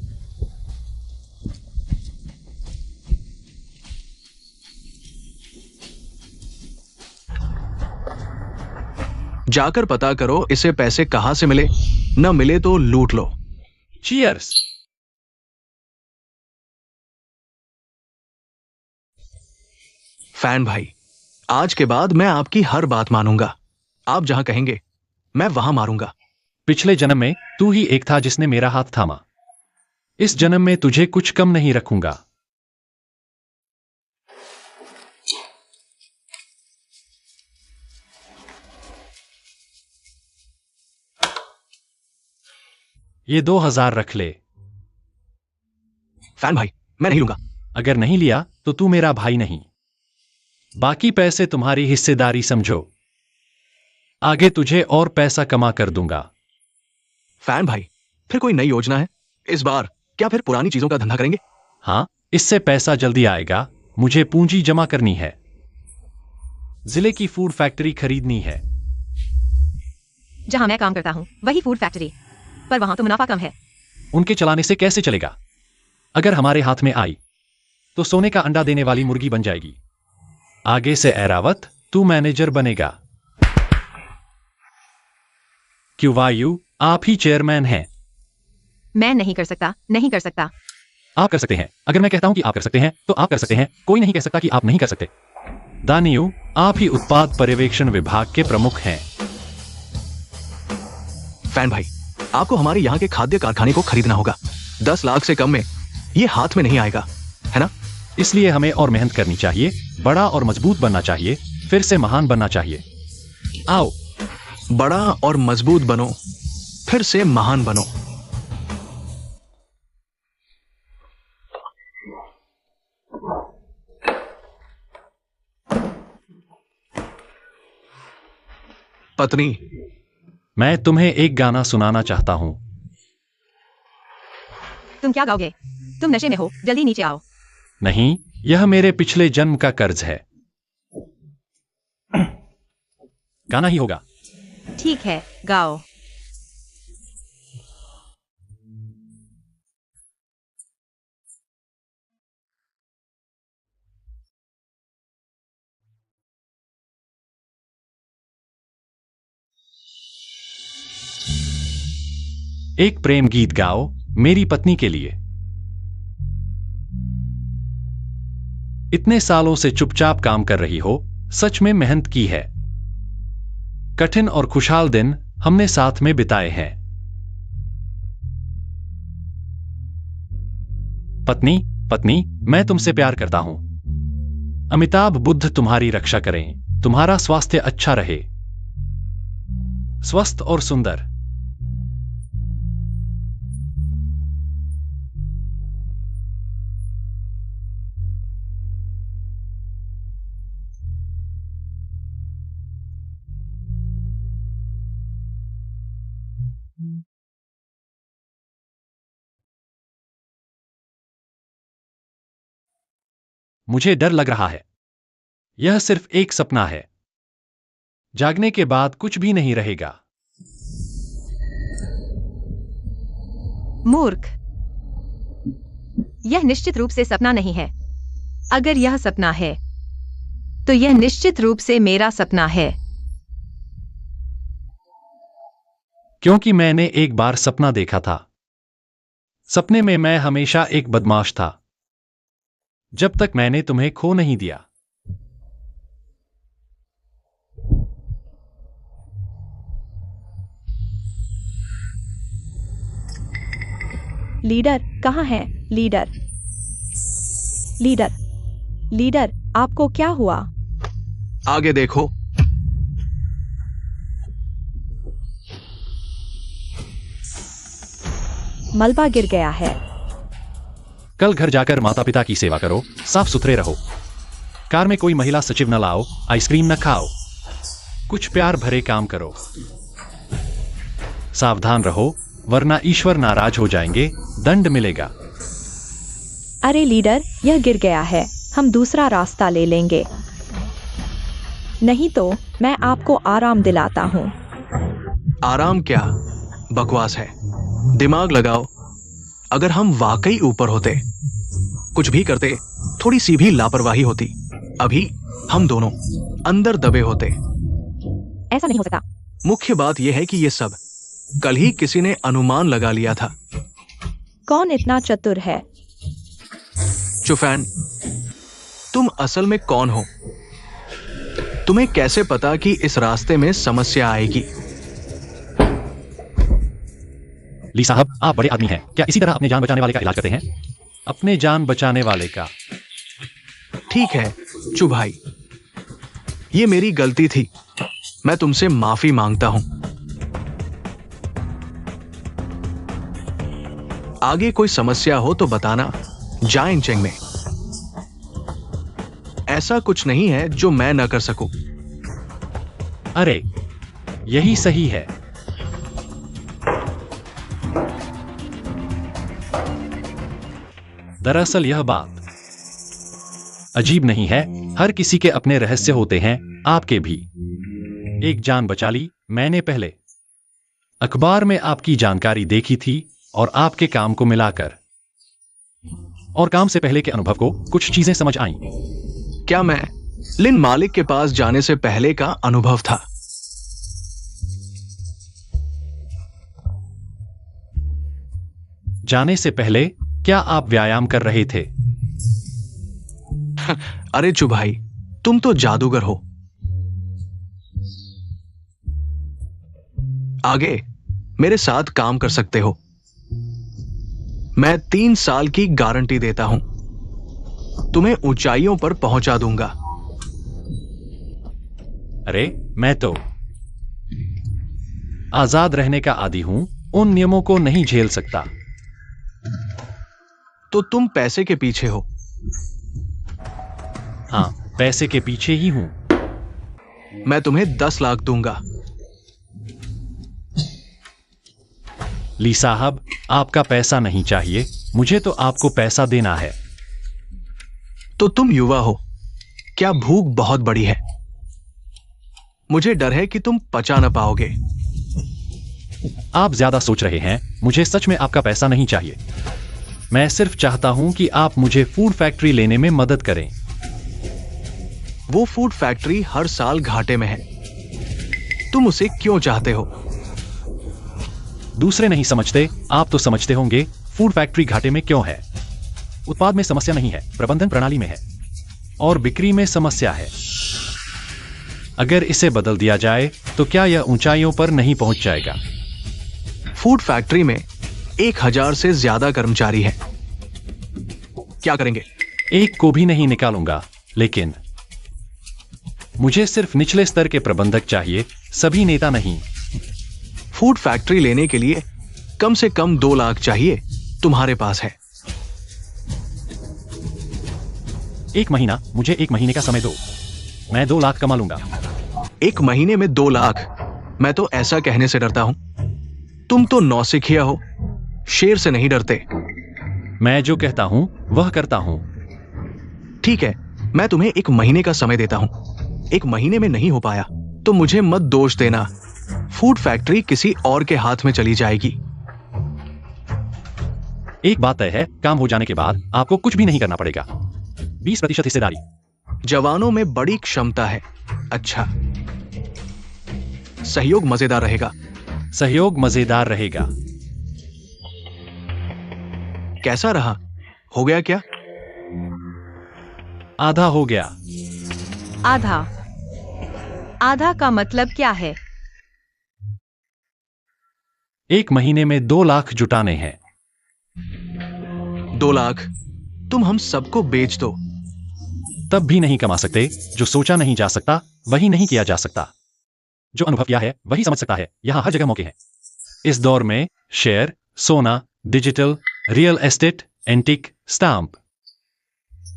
जाकर पता करो इसे पैसे कहां से मिले। न मिले तो लूट लो। चीयर्स। फैन भाई, आज के बाद मैं आपकी हर बात मानूंगा। आप जहां कहेंगे मैं वहां मारूंगा। पिछले जन्म में तू ही एक था जिसने मेरा हाथ थामा। इस जन्म में तुझे कुछ कम नहीं रखूंगा। ये 2000 रख ले। फैन भाई, मैं नहीं लूंगा। अगर नहीं लिया तो तू मेरा भाई नहीं। बाकी पैसे तुम्हारी हिस्सेदारी समझो। आगे तुझे और पैसा कमा कर दूंगा। फैन भाई, फिर कोई नई योजना है? इस बार क्या फिर पुरानी चीजों का धंधा करेंगे? हाँ, इससे पैसा जल्दी आएगा। मुझे पूंजी जमा करनी है। जिले की फूड फैक्ट्री खरीदनी है। जहां मैं काम करता हूं वही फूड फैक्ट्री, पर वहां तो मुनाफा कम है। उनके चलाने से कैसे चलेगा? अगर हमारे हाथ में आई तो सोने का अंडा देने वाली मुर्गी बन जाएगी। आगे से एरावत, तू मैनेजर बनेगा। क्यों वायु, आप ही चेयरमैन हैं। मैं नहीं कर सकता, नहीं कर सकता। आप कर सकते हैं। अगर मैं कहता हूं कि आप कर सकते हैं तो आप कर सकते हैं। कोई नहीं कह सकता कि आप नहीं कर सकते। दानियू, आप ही उत्पाद पर्यवेक्षण विभाग के प्रमुख हैं। फैन भाई, आपको हमारे यहाँ के खाद्य कारखाने को खरीदना होगा। 10 लाख से कम में ये हाथ में नहीं आएगा, है ना? इसलिए हमें और मेहनत करनी चाहिए, बड़ा और मजबूत बनना चाहिए, फिर से महान बनना चाहिए। आओ, बड़ा और मजबूत बनो, फिर से महान बनो। पत्नी, मैं तुम्हें एक गाना सुनाना चाहता हूं। तुम क्या गाओगे? तुम नशे में हो, जल्दी नीचे आओ। नहीं, यह मेरे पिछले जन्म का कर्ज है। गाना ही होगा। ठीक है, गाओ। एक प्रेम गीत गाओ मेरी पत्नी के लिए। इतने सालों से चुपचाप काम कर रही हो, सच में मेहनत की है। कठिन और खुशहाल दिन हमने साथ में बिताए हैं। पत्नी, पत्नी, मैं तुमसे प्यार करता हूं। अमिताभ बुद्ध तुम्हारी रक्षा करें, तुम्हारा स्वास्थ्य अच्छा रहे, स्वस्थ और सुंदर। मुझे डर लग रहा है। यह सिर्फ एक सपना है। जागने के बाद कुछ भी नहीं रहेगा। मूर्ख, यह निश्चित रूप से सपना नहीं है। अगर यह सपना है तो यह निश्चित रूप से मेरा सपना है। क्योंकि मैंने एक बार सपना देखा था। सपने में मैं हमेशा एक बदमाश था, जब तक मैंने तुम्हें खो नहीं दिया। लीडर कहाँ है? लीडर, लीडर, लीडर, आपको क्या हुआ? आगे देखो। मलबा गिर गया है। कल घर जाकर माता पिता की सेवा करो, साफ सुथरे रहो। कार में कोई महिला सचिव न लाओ, आइसक्रीम न खाओ, कुछ प्यार भरे काम करो। सावधान रहो, वरना ईश्वर नाराज हो जाएंगे, दंड मिलेगा। अरे लीडर, यह गिर गया है, हम दूसरा रास्ता ले लेंगे। नहीं तो मैं आपको आराम दिलाता हूं। आराम क्या? बकवास है। दिमाग लगाओ। अगर हम वाकई ऊपर होते, कुछ भी करते, थोड़ी सी भी लापरवाही होती, अभी हम दोनों अंदर दबे होते। ऐसा नहीं हो सकता। मुख्य बात यह है कि यह सब कल ही किसी ने अनुमान लगा लिया था। कौन इतना चतुर है? चुफैन, तुम असल में कौन हो? तुम्हें कैसे पता कि इस रास्ते में समस्या आएगी? ली साहब, आप बड़े आदमी हैं, क्या इसी तरह अपने जान बचाने वाले का इलाज करते हैं? अपने जान बचाने वाले का? ठीक है चु भाई, ये मेरी गलती थी, मैं तुमसे माफी मांगता हूं। आगे कोई समस्या हो तो बताना जाएं चेंग में। ऐसा कुछ नहीं है जो मैं न कर सकूं। अरे, यही सही है। दरअसल यह बात अजीब नहीं है, हर किसी के अपने रहस्य होते हैं, आपके भी। एक जान बचा ली मैंने पहले। अखबार में आपकी जानकारी देखी थी और आपके काम को मिलाकर, और काम से पहले के अनुभव को कुछ चीजें समझ आईं। क्या मैं लिन मालिक के पास जाने से पहले का अनुभव था? जाने से पहले क्या आप व्यायाम कर रहे थे? अरे चु भाई, तुम तो जादूगर हो। आगे मेरे साथ काम कर सकते हो। मैं 3 साल की गारंटी देता हूं, तुम्हें ऊंचाइयों पर पहुंचा दूंगा। अरे, मैं तो आजाद रहने का आदी हूं, उन नियमों को नहीं झेल सकता। तो तुम पैसे के पीछे हो? हाँ, पैसे के पीछे ही हूं। मैं तुम्हें 10 लाख दूंगा। ली साहब, आपका पैसा नहीं चाहिए, मुझे तो आपको पैसा देना है। तो तुम युवा हो, क्या भूख बहुत बड़ी है? मुझे डर है कि तुम पचा न पाओगे। आप ज्यादा सोच रहे हैं, मुझे सच में आपका पैसा नहीं चाहिए। मैं सिर्फ चाहता हूं कि आप मुझे फूड फैक्ट्री लेने में मदद करें। वो फूड फैक्ट्री हर साल घाटे में है, तुम उसे क्यों चाहते हो? दूसरे नहीं समझते, आप तो समझते होंगे। फूड फैक्ट्री घाटे में क्यों है? उत्पाद में समस्या नहीं है, प्रबंधन प्रणाली में है और बिक्री में समस्या है। अगर इसे बदल दिया जाए तो क्या यह ऊंचाइयों पर नहीं पहुंच जाएगा? फूड फैक्ट्री में 1000 से ज्यादा कर्मचारी हैं। क्या करेंगे? एक को भी नहीं निकालूंगा, लेकिन मुझे सिर्फ निचले स्तर के प्रबंधक चाहिए, सभी नेता नहीं। फूड फैक्ट्री लेने के लिए कम से कम 2 लाख चाहिए, तुम्हारे पास है? 1 महीना, मुझे 1 महीने का समय दो, मैं 2 लाख कमा लूंगा। 1 महीने में 2 लाख? मैं तो ऐसा कहने से डरता हूं। तुम तो नौसिखिया हो, शेर से नहीं डरते। मैं जो कहता हूं वह करता हूं। ठीक है, मैं तुम्हें 1 महीने का समय देता हूं। 1 महीने में नहीं हो पाया तो मुझे मत दोष देना, फूड फैक्ट्री किसी और के हाथ में चली जाएगी। एक बात तय है, काम हो जाने के बाद आपको कुछ भी नहीं करना पड़ेगा। 20% हिस्सेदारी। जवानों में बड़ी क्षमता है। अच्छा, सहयोग मजेदार रहेगा। सहयोग मजेदार रहेगा। कैसा रहा? हो गया क्या? आधा हो गया। आधा? आधा का मतलब क्या है? 1 महीने में 2 लाख जुटाने हैं। 2 लाख? तुम हम सबको बेच दो। तब भी नहीं कमा सकते। जो सोचा नहीं जा सकता वही नहीं किया जा सकता। जो अनुभव किया है वही समझ सकता है। यहां हर जगह मौके हैं। इस दौर में शेयर, सोना, digital, real estate, antique, stamp.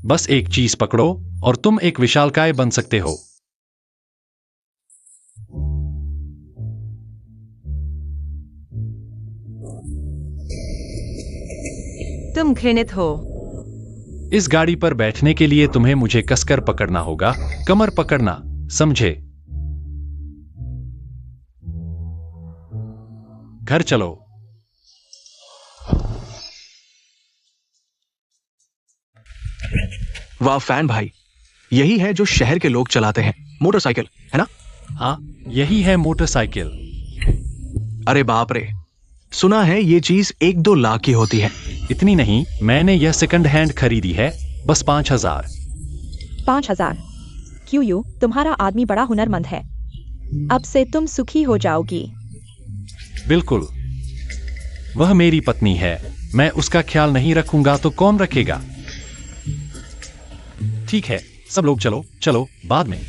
बस एक चीज पकड़ो और तुम एक विशालकाय बन सकते हो। तुम घृणित हो। इस गाड़ी पर बैठने के लिए तुम्हें मुझे कसकर पकड़ना होगा, कमर पकड़ना, समझे? घर चलो। वाह फैन भाई, यही है जो शहर के लोग चलाते हैं। मोटरसाइकिल है ना? हाँ, यही है मोटरसाइकिल। अरे बाप रे, सुना है ये चीज 1-2 लाख की होती है। इतनी नहीं, मैंने यह सेकंड हैंड खरीदी है, बस 5000। 5000? क्यू, तुम्हारा आदमी बड़ा हुनरमंद है। अब से तुम सुखी हो जाओगी। बिल्कुल। वह मेरी पत्नी है, मैं उसका ख्याल नहीं रखूंगा तो कौन रखेगा? ठीक है, सब लोग चलो चलो, बाद में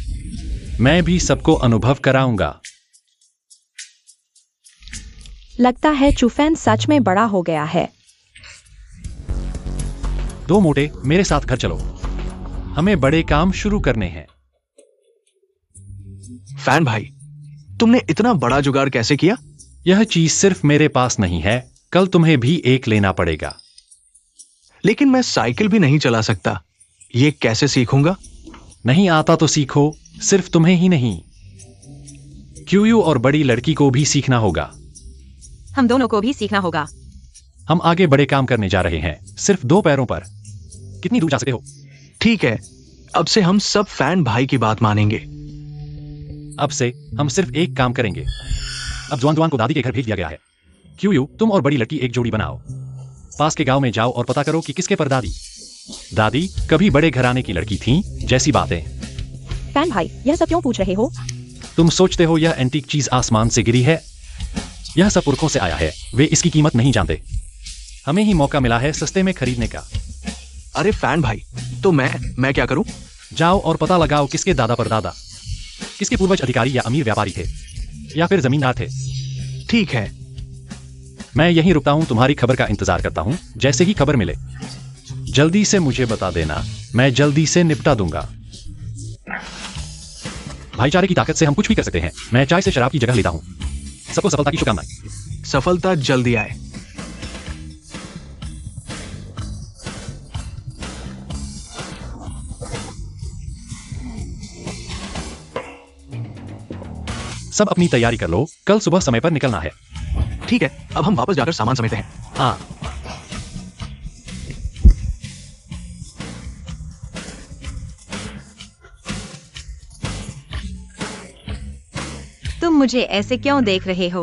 मैं भी सबको अनुभव कराऊंगा। लगता है चूफैन सच में बड़ा हो गया है। 2 मोटे, मेरे साथ घर चलो, हमें बड़े काम शुरू करने हैं। फैन भाई, तुमने इतना बड़ा जुगाड़ कैसे किया? यह चीज सिर्फ मेरे पास नहीं है, कल तुम्हें भी एक लेना पड़ेगा। लेकिन मैं साइकिल भी नहीं चला सकता, ये कैसे सीखूंगा? नहीं आता तो सीखो, सिर्फ तुम्हें ही नहीं, क्यू और बड़ी लड़की को भी सीखना होगा। हम दोनों को भी सीखना होगा। हम आगे बड़े काम करने जा रहे हैं, सिर्फ 2 पैरों पर। कितनी दूर जा सकते हो? ठीक है, अब से हम सब फैन भाई की बात मानेंगे। अब से हम सिर्फ एक काम करेंगे। अब जवान को दादी के घर भेज दिया गया है। क्यू, तुम और बड़ी लड़की एक जोड़ी बनाओ, पास के गांव में जाओ और पता करो कि किसके पर दादी कभी बड़े घराने की लड़की थीं, जैसी बातें। फैन भाई, यह सब क्यों पूछ रहे हो? तुम सोचते हो यह एंटीक चीज आसमान से गिरी है? यह सब पुरखों से आया है, वे इसकी कीमत नहीं जानते। हमें ही मौका मिला है सस्ते में खरीदने का। अरे फैन भाई, तो मैं क्या करूं? जाओ और पता लगाओ किसके दादा परदादा, किसके पूर्वज अधिकारी या अमीर व्यापारी थे, या फिर जमींदार थे। ठीक है, मैं यहीं रुकता हूं, तुम्हारी खबर का इंतजार करता हूं। जैसे ही खबर मिले जल्दी से मुझे बता देना, मैं जल्दी से निपटा दूंगा। भाईचारे की ताकत से हम कुछ भी कर सकते हैं। मैं चाय से शराब की जगह लेता हूं। सबको सफलता की शुभकामनाएं। सफलता जल्दी आए। सब अपनी तैयारी कर लो, कल सुबह समय पर निकलना है। ठीक है, अब हम वापस जाकर सामान समेटते हैं। हाँ, तुम मुझे ऐसे क्यों देख रहे हो?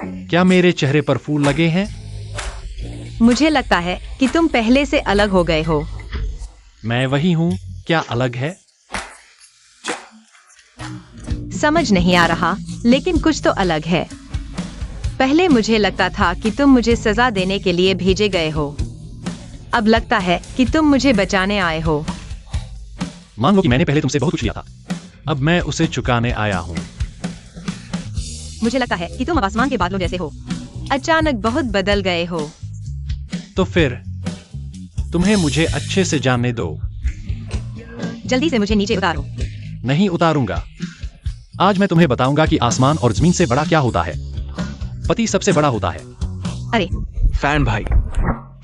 क्या मेरे चेहरे पर फूल लगे हैं? मुझे लगता है कि तुम पहले से अलग हो गए हो। मैं वही हूँ, क्या अलग है? समझ नहीं आ रहा, लेकिन कुछ तो अलग है। पहले मुझे लगता था कि तुम मुझे सजा देने के लिए भेजे गए हो। अब लगता है कि तुम मुझे बचाने आए हो। मान लो कि मैंने पहले तुमसे बहुत कुछ लिया था, अब मैं उसे चुकाने आया हूँ। मुझे लगता है कि तुम अब आसमान के बादलों जैसे हो, अचानक बहुत बदल गए हो। तो फिर तुम्हें मुझे अच्छे से जानने दो। जल्दी से मुझे नीचे उतारो। नहीं उतारूंगा। आज मैं तुम्हें बताऊंगा कि आसमान और जमीन से बड़ा क्या होता है। पति सबसे बड़ा होता है। अरे फैन भाई,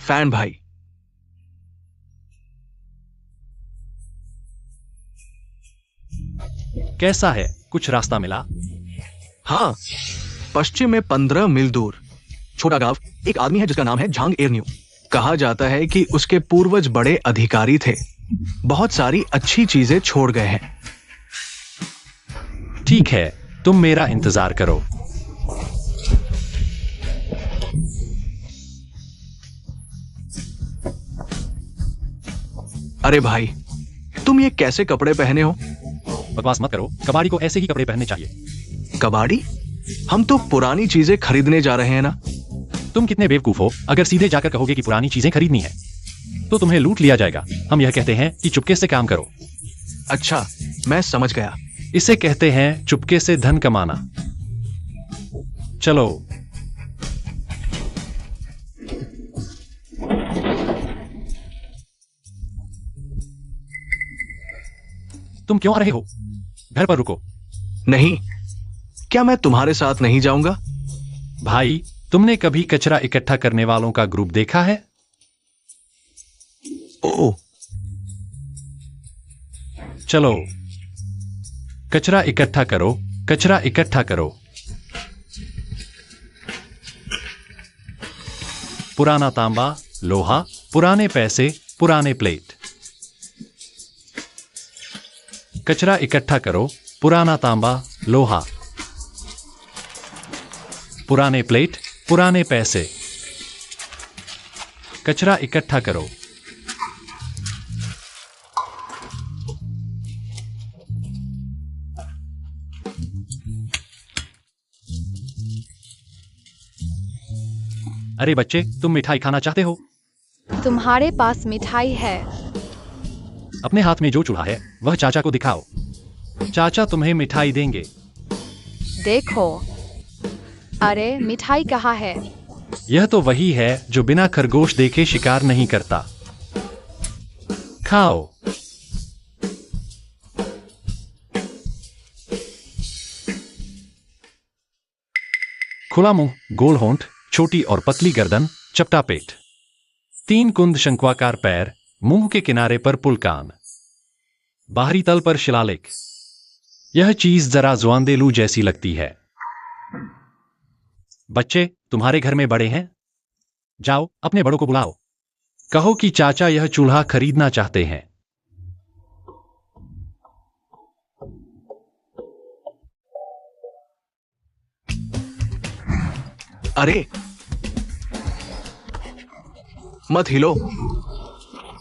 फैन भाई। कैसा है, कुछ रास्ता मिला? हाँ, पश्चिम में 15 मील दूर छोटा गांव एक आदमी है जिसका नाम है झांग एरन्यू। कहा जाता है कि उसके पूर्वज बड़े अधिकारी थे, बहुत सारी अच्छी चीजें छोड़ गए हैं। ठीक है, तुम मेरा इंतजार करो। अरे भाई, तुम ये कैसे कपड़े पहने हो? बकवास मत करो, कबाड़ी को ऐसे ही कपड़े पहनने चाहिए। कबाड़ी? हम तो पुरानी चीजें खरीदने जा रहे हैं ना। तुम कितने बेवकूफ हो, अगर सीधे जाकर कहोगे कि पुरानी चीजें खरीदनी है तो तुम्हें लूट लिया जाएगा। हम यह कहते हैं कि चुपके से काम करो। अच्छा, मैं समझ गया। इसे कहते हैं चुपके से धन कमाना। चलो। तुम क्यों आ रहे हो? घर पर रुको। नहीं, क्या मैं तुम्हारे साथ नहीं जाऊंगा? भाई, तुमने कभी कचरा इकट्ठा करने वालों का ग्रुप देखा है? ओह, चलो, कचरा इकट्ठा करो, कचरा इकट्ठा करो। पुराना तांबा, लोहा, पुराने पैसे, पुराने प्लेट। कचरा इकट्ठा करो, पुराना तांबा, लोहा, पुराने प्लेट, पुराने पैसे। कचरा इकट्ठा करो। अरे बच्चे, तुम मिठाई खाना चाहते हो? तुम्हारे पास मिठाई है? अपने हाथ में जो चूल्हा है वह चाचा को दिखाओ। चाचा तुम्हें मिठाई देंगे। देखो। अरे मिठाई कहाँ है? यह तो वही है जो बिना खरगोश देखे शिकार नहीं करता। खाओ। खुला मुंह, गोल होंठ, छोटी और पतली गर्दन, चपटा पेट, 3 कुंद शंक्वाकार पैर, मुंह के किनारे पर पुलकान, बाहरी तल पर शिलालेख। यह चीज जरा ज्वांदेलू जैसी लगती है। बच्चे, तुम्हारे घर में बड़े हैं? जाओ, अपने बड़ों को बुलाओ। कहो कि चाचा यह चूल्हा खरीदना चाहते हैं। अरे मत हिलो,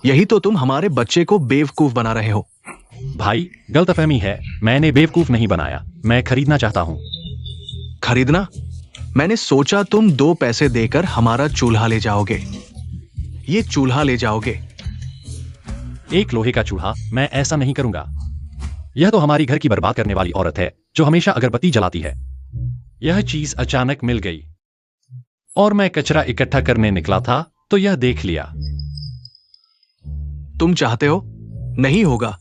यही तो तुम हमारे बच्चे को बेवकूफ बना रहे हो। भाई, गलतफहमी है, मैंने बेवकूफ नहीं बनाया, मैं खरीदना चाहता हूं। खरीदना? मैंने सोचा तुम 2 पैसे देकर हमारा चूल्हा ले जाओगे। ये चूल्हा ले जाओगे। एक लोहे का चूल्हा? मैं ऐसा नहीं करूंगा। यह तो हमारी घर की बर्बाद करने वाली औरत है जो हमेशा अगरबत्ती जलाती है। यह चीज अचानक मिल गई और मैं कचरा इकट्ठा करने निकला था तो यह देख लिया। तुम चाहते हो? नहीं होगा।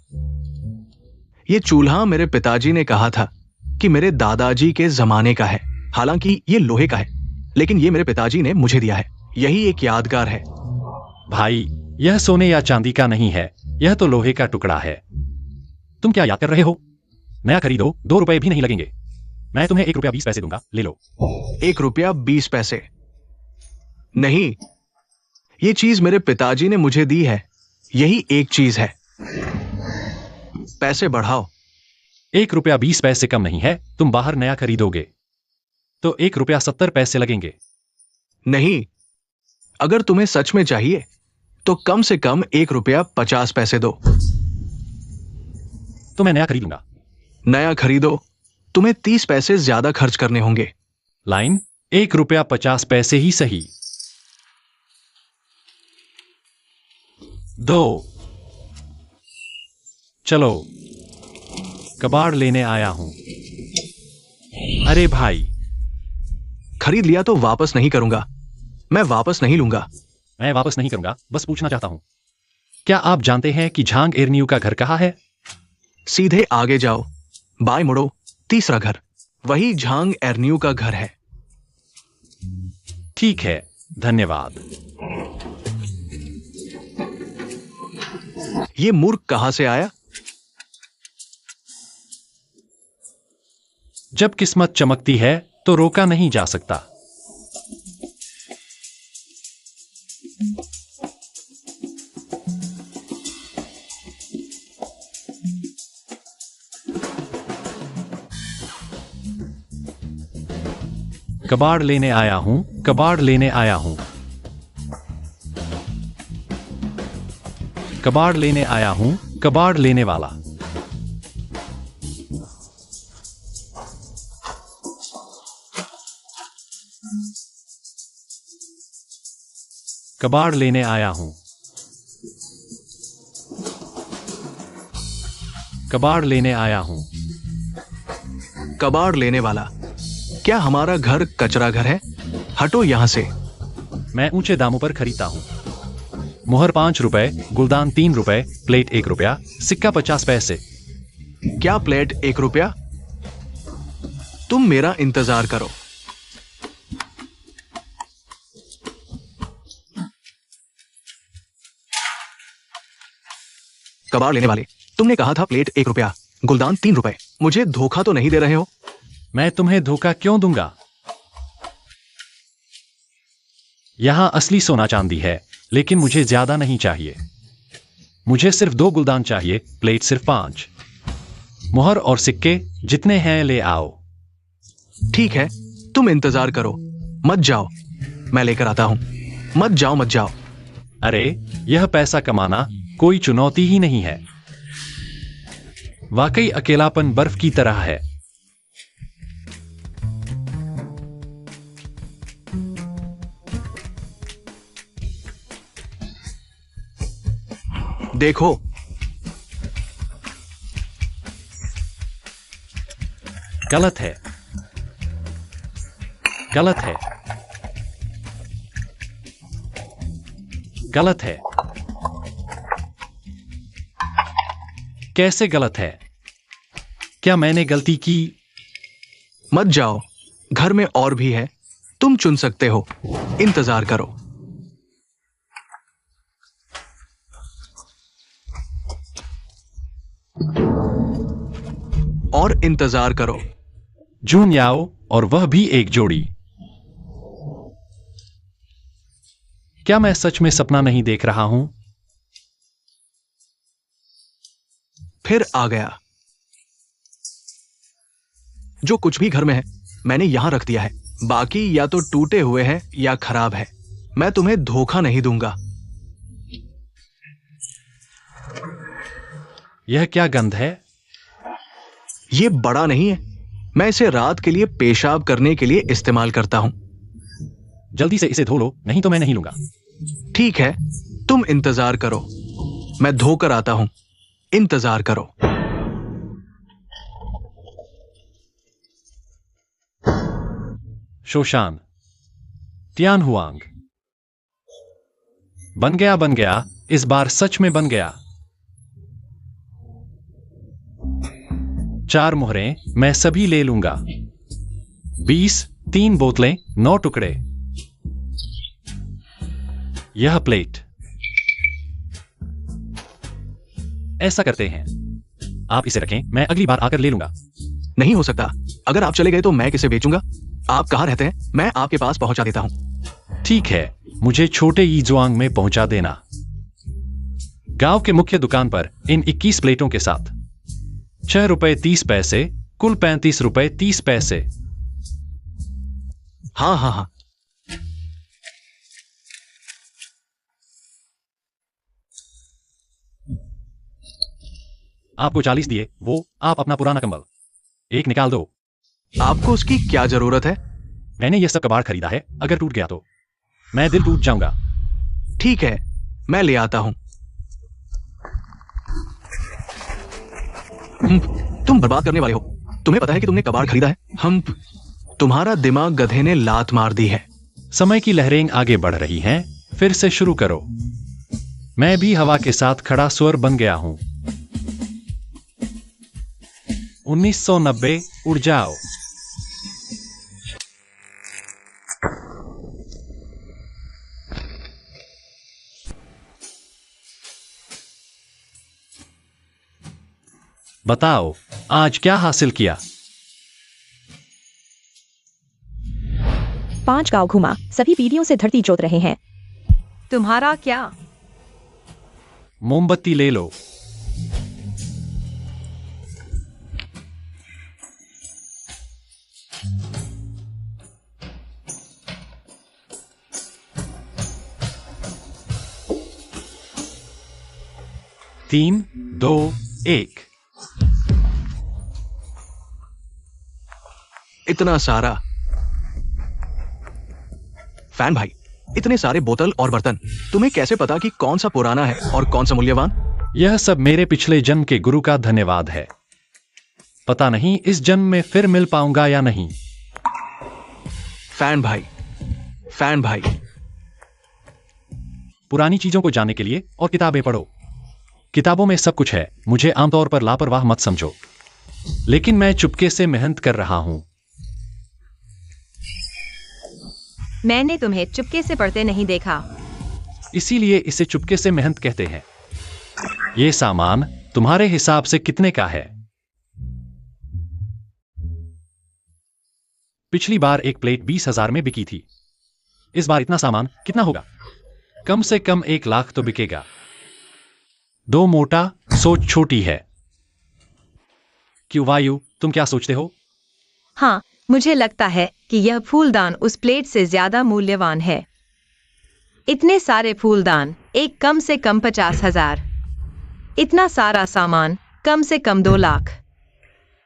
ये चूल्हा मेरे पिताजी ने कहा था कि मेरे दादाजी के जमाने का है। हालांकि ये लोहे का है, लेकिन ये मेरे पिताजी ने मुझे दिया है। यही एक यादगार है। भाई, यह सोने या चांदी का नहीं है, यह तो लोहे का टुकड़ा है। तुम क्या याद कर रहे हो? नया खरीदो, 2 रुपए भी नहीं लगेंगे। मैं तुम्हें 1 रुपया 20 पैसे दूंगा, ले लो। 1 रुपया 20 पैसे? नहीं, ये चीज मेरे पिताजी ने मुझे दी है। यही एक चीज है। पैसे बढ़ाओ। 1 रुपया 20 पैसे कम नहीं है, तुम बाहर नया खरीदोगे तो 1 रुपया 70 पैसे लगेंगे। नहीं, अगर तुम्हें सच में चाहिए तो कम से कम 1 रुपया 50 पैसे दो। तो मैं नया खरीद लूंगा। नया खरीदो, तुम्हें 30 पैसे ज्यादा खर्च करने होंगे। लाइन 1 रुपया 50 पैसे ही सही। 2। चलो, कबाड़ लेने आया हूं। अरे भाई, खरीद लिया तो वापस नहीं करूंगा। मैं वापस नहीं लूंगा। मैं वापस नहीं करूंगा, बस पूछना चाहता हूं। क्या आप जानते हैं कि झांग एरन्यू का घर कहाँ है? सीधे आगे जाओ, बाएं मुड़ो, तीसरा घर, वही झांग एरन्यू का घर है। ठीक है, धन्यवाद। ये मूर्ख कहां से आया? जब किस्मत चमकती है तो रोका नहीं जा सकता। कबाड़ लेने आया हूं, कबाड़ लेने आया हूं। कबाड़ लेने आया हूं, कबाड़ लेने वाला। कबाड़ लेने आया हूं। कबाड़ लेने आया हूं। कबाड़ लेने वाला। क्या हमारा घर कचरा घर है? हटो यहां से। मैं ऊंचे दामों पर खरीदता हूं। मुहर 5 रुपए, गुलदान 3 रुपए, प्लेट 1 रुपया, सिक्का 50 पैसे। क्या प्लेट 1 रुपया? तुम मेरा इंतजार करो। कबाड़ लेने वाले, तुमने कहा था प्लेट 1 रुपया, गुलदान 3 रुपए। मुझे धोखा तो नहीं दे रहे हो? मैं तुम्हें धोखा क्यों दूंगा? यहां असली सोना चांदी है, लेकिन मुझे ज्यादा नहीं चाहिए। मुझे सिर्फ 2 गुलदान चाहिए, प्लेट सिर्फ 5। मुहर और सिक्के जितने हैं ले आओ। ठीक है, तुम इंतजार करो, मत जाओ, मैं लेकर आता हूं। मत जाओ, मत जाओ। अरे, यह पैसा कमाना कोई चुनौती ही नहीं है। वाकई अकेलापन बर्फ की तरह है। देखो, गलत है, गलत है, गलत है। कैसे गलत है? क्या मैंने गलती की? मत जाओ, घर में और भी है, तुम चुन सकते हो। इंतजार करो। और इंतजार करो। जून याओ, और वह भी एक जोड़ी। क्या मैं सच में सपना नहीं देख रहा हूं? फिर आ गया। जो कुछ भी घर में है मैंने यहां रख दिया है। बाकी या तो टूटे हुए हैं या खराब है। मैं तुम्हें धोखा नहीं दूंगा। यह क्या गंध है? यह बड़ा नहीं है, मैं इसे रात के लिए पेशाब करने के लिए इस्तेमाल करता हूं। जल्दी से इसे धो लो, नहीं तो मैं नहीं लूंगा। ठीक है, तुम इंतजार करो, मैं धोकर आता हूं। इंतजार करो। शोशान, तियान हुआंग। बन गया, बन गया, इस बार सच में बन गया। 4 मुहरें मैं सभी ले लूंगा। 20, 3 बोतलें, 9 टुकड़े। यह प्लेट। ऐसा करते हैं, आप इसे रखें, मैं अगली बार आकर ले लूंगा। नहीं हो सकता। अगर आप चले गए तो मैं किसे बेचूंगा? आप कहां रहते हैं? मैं आपके पास पहुंचा देता हूं। ठीक है, मुझे छोटे यीजुआंग में पहुंचा देना। गांव के मुख्य दुकान पर इन 21 प्लेटों के साथ 6 रुपए 30 पैसे, कुल 35 रुपए 30 पैसे। हाँ हाँ हाँ। आपको 40 दिए, वो आप अपना पुराना कंबल एक निकाल दो। आपको उसकी क्या जरूरत है? मैंने ये सब कबाड़ खरीदा है, अगर टूट गया तो मैं दिल टूट जाऊंगा। ठीक है, मैं ले आता हूं। तुम बर्बाद करने वाले हो। तुम्हें पता है कि तुमने कबाड़ खरीदा है? तुम्हारा दिमाग गधे ने लात मार दी है। समय की लहरें आगे बढ़ रही हैं, फिर से शुरू करो। मैं भी हवा के साथ खड़ा स्वर बन गया हूं। 1990 उड़ जाओ। बताओ आज क्या हासिल किया? 5 गांव घुमा, सभी पीढ़ियों से धरती जोत रहे हैं। तुम्हारा क्या? मोमबत्ती ले लो। तीन, 2, 1। इतना सारा। फैन भाई, इतने सारे बोतल और बर्तन, तुम्हें कैसे पता कि कौन सा पुराना है और कौन सा मूल्यवान? यह सब मेरे पिछले जन्म के गुरु का धन्यवाद है। पता नहीं इस जन्म में फिर मिल पाऊंगा या नहीं। फैन भाई, फैन भाई। पुरानी चीजों को जानने के लिए और किताबें पढ़ो। किताबों में सब कुछ है, मुझे आमतौर पर लापरवाह मत समझो, लेकिन मैं चुपके से मेहनत कर रहा हूं। मैंने तुम्हें चुपके से पढ़ते नहीं देखा। इसीलिए इसे चुपके से मेहनत कहते हैं। यह सामान तुम्हारे हिसाब से कितने का है? पिछली बार एक प्लेट 20,000 में बिकी थी। इस बार इतना सामान कितना होगा? कम से कम 1 लाख तो बिकेगा। 2 मोटा, सोच छोटी है। क्यों वायु, तुम क्या सोचते हो? हाँ, मुझे लगता है कि यह फूलदान उस प्लेट से ज्यादा मूल्यवान है। इतने सारे फूलदान, एक कम से कम 50,000। इतना सारा सामान, कम से कम 2 लाख।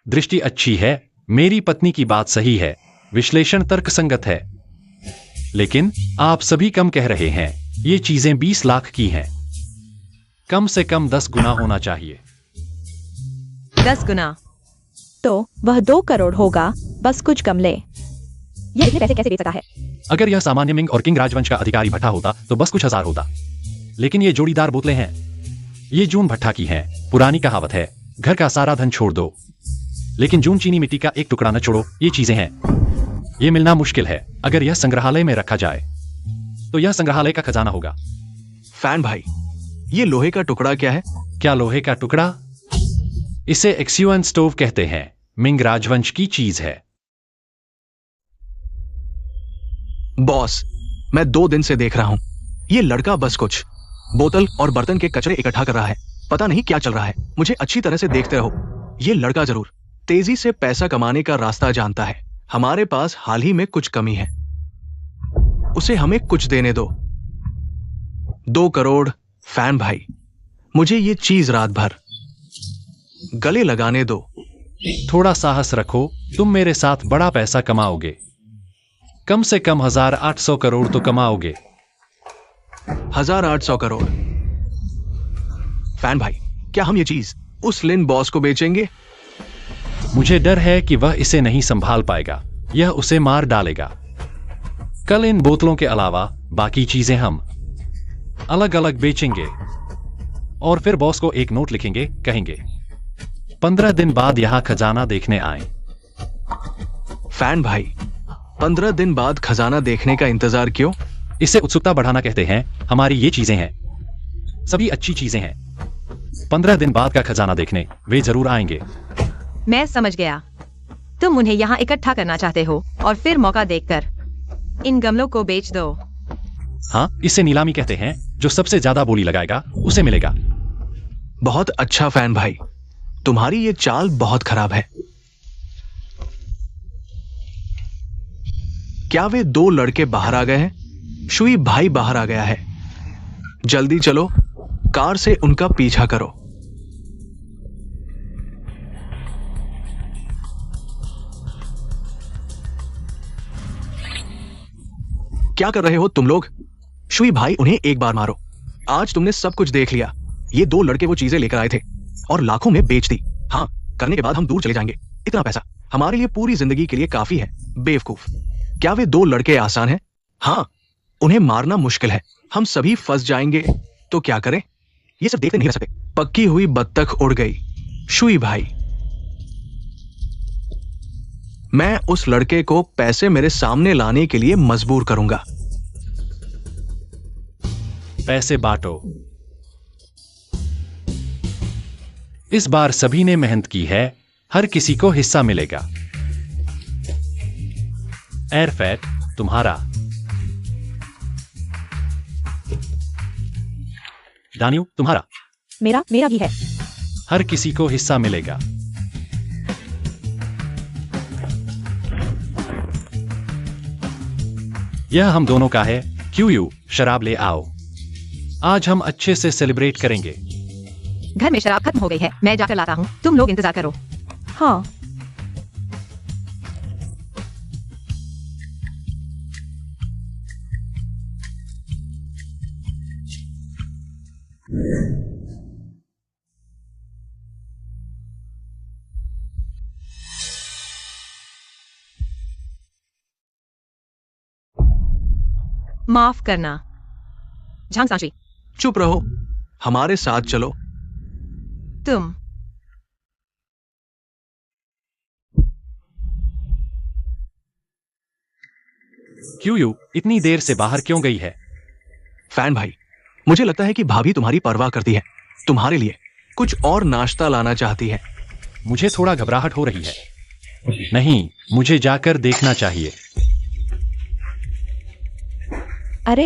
दृष्टि अच्छी है, मेरी पत्नी की बात सही है, विश्लेषण तर्कसंगत है। लेकिन आप सभी कम कह रहे हैं। ये चीजें 20 लाख की हैं। कम से कम 10 गुना होना चाहिए। 10 गुना? तो वह 2 करोड़ होगा, बस कुछ कम ले। यह इतने पैसे कैसे बेच सकता है? अगर यह सामान्य मिंग और किंग राजवंश का अधिकारी भट्टा होता तो बस कुछ हजार होता। लेकिन ये जोड़ीदार बोतलें हैं। ये जून भट्टा की हैं। पुरानी कहावत है, घर का सारा धन छोड़ दो, लेकिन जून चीनी मिट्टी का एक टुकड़ा न छोड़ो। ये चीजें हैं, ये मिलना मुश्किल है। अगर यह संग्रहालय में रखा जाए तो यह संग्रहालय का खजाना होगा। फैन भाई, ये लोहे का टुकड़ा क्या है? क्या लोहे का टुकड़ा? इसे एक्सियुएन स्टोव कहते हैं। मिंग राजवंश की चीज है। बॉस, मैं 2 दिन से देख रहा हूं। ये लड़का बस कुछ बोतल और बर्तन के कचरे इकट्ठा कर रहा है। पता नहीं क्या चल रहा है। मुझे अच्छी तरह से देखते रहो। ये लड़का जरूर तेजी से पैसा कमाने का रास्ता जानता है। हमारे पास हाल ही में कुछ कमी है, उसे हमें कुछ देने दो। 2 करोड़। फैन भाई, मुझे ये चीज रात भर गले लगाने दो। थोड़ा साहस रखो, तुम मेरे साथ बड़ा पैसा कमाओगे। कम से कम 1800 करोड़ तो कमाओगे। 1800 करोड़? फैन भाई, क्या हम ये चीज उस लिन बॉस को बेचेंगे? मुझे डर है कि वह इसे नहीं संभाल पाएगा। यह उसे मार डालेगा। कल इन बोतलों के अलावा बाकी चीजें हम अलग अलग बेचेंगे और फिर बॉस को एक नोट लिखेंगे, कहेंगे 15 दिन बाद यहां खजाना देखने आए। फैन भाई, 15 दिन बाद खजाना देखने का इंतजार क्यों? इसे उत्सुकता बढ़ाना कहते हैं। हमारी ये चीजें हैं, सभी अच्छी चीजें हैं। 15 दिन बाद का खजाना देखने वे जरूर आएंगे। मैं समझ गया। तुम उन्हें यहाँ इकट्ठा करना चाहते हो और फिर मौका देखकर इन गमलों को बेच दो। हाँ, इसे नीलामी कहते हैं। जो सबसे ज्यादा बोली लगाएगा उसे मिलेगा। बहुत अच्छा फैन भाई, तुम्हारी ये चाल बहुत खराब है। क्या वे 2 लड़के बाहर आ गए हैं? शुई भाई बाहर आ गया है। जल्दी चलो, कार से उनका पीछा करो। क्या कर रहे हो तुम लोग? शुई भाई, उन्हें एक बार मारो। आज तुमने सब कुछ देख लिया। ये 2 लड़के वो चीजें लेकर आए थे और लाखों में बेच दी। हाँ, करने के बाद हम दूर चले जाएंगे। इतना पैसा हमारे लिए पूरी जिंदगी के लिए काफी है। बेवकूफ। क्या वे 2 लड़के आसान हैं? हाँ, उन्हें मारना मुश्किल है। हम सभी फंस जाएंगे तो क्या करें? ये सब देखते नहीं रह सकते। पक्की हुई बत्तख उड़ गई। शुई भाई, मैं उस लड़के को पैसे मेरे सामने लाने के लिए मजबूर करूंगा। पैसे बांटो। इस बार सभी ने मेहनत की है, हर किसी को हिस्सा मिलेगा। एयरफैट तुम्हारा। दानियो तुम्हारा। मेरा भी है। हर किसी को हिस्सा मिलेगा। यह हम दोनों का है। क्यू, शराब ले आओ। आज हम अच्छे से सेलिब्रेट करेंगे। घर में शराब खत्म हो गई है, मैं जाकर लाता हूँ। तुम लोग इंतजार करो। हाँ, माफ करना। झांग सांची, चुप रहो, हमारे साथ चलो। तुम क्यू इतनी देर से बाहर क्यों गई है? फैन भाई, मुझे लगता है कि भाभी तुम्हारी परवाह करती है। तुम्हारे लिए कुछ और नाश्ता लाना चाहती है। मुझे थोड़ा घबराहट हो रही है। नहीं, मुझे जाकर देखना चाहिए। अरे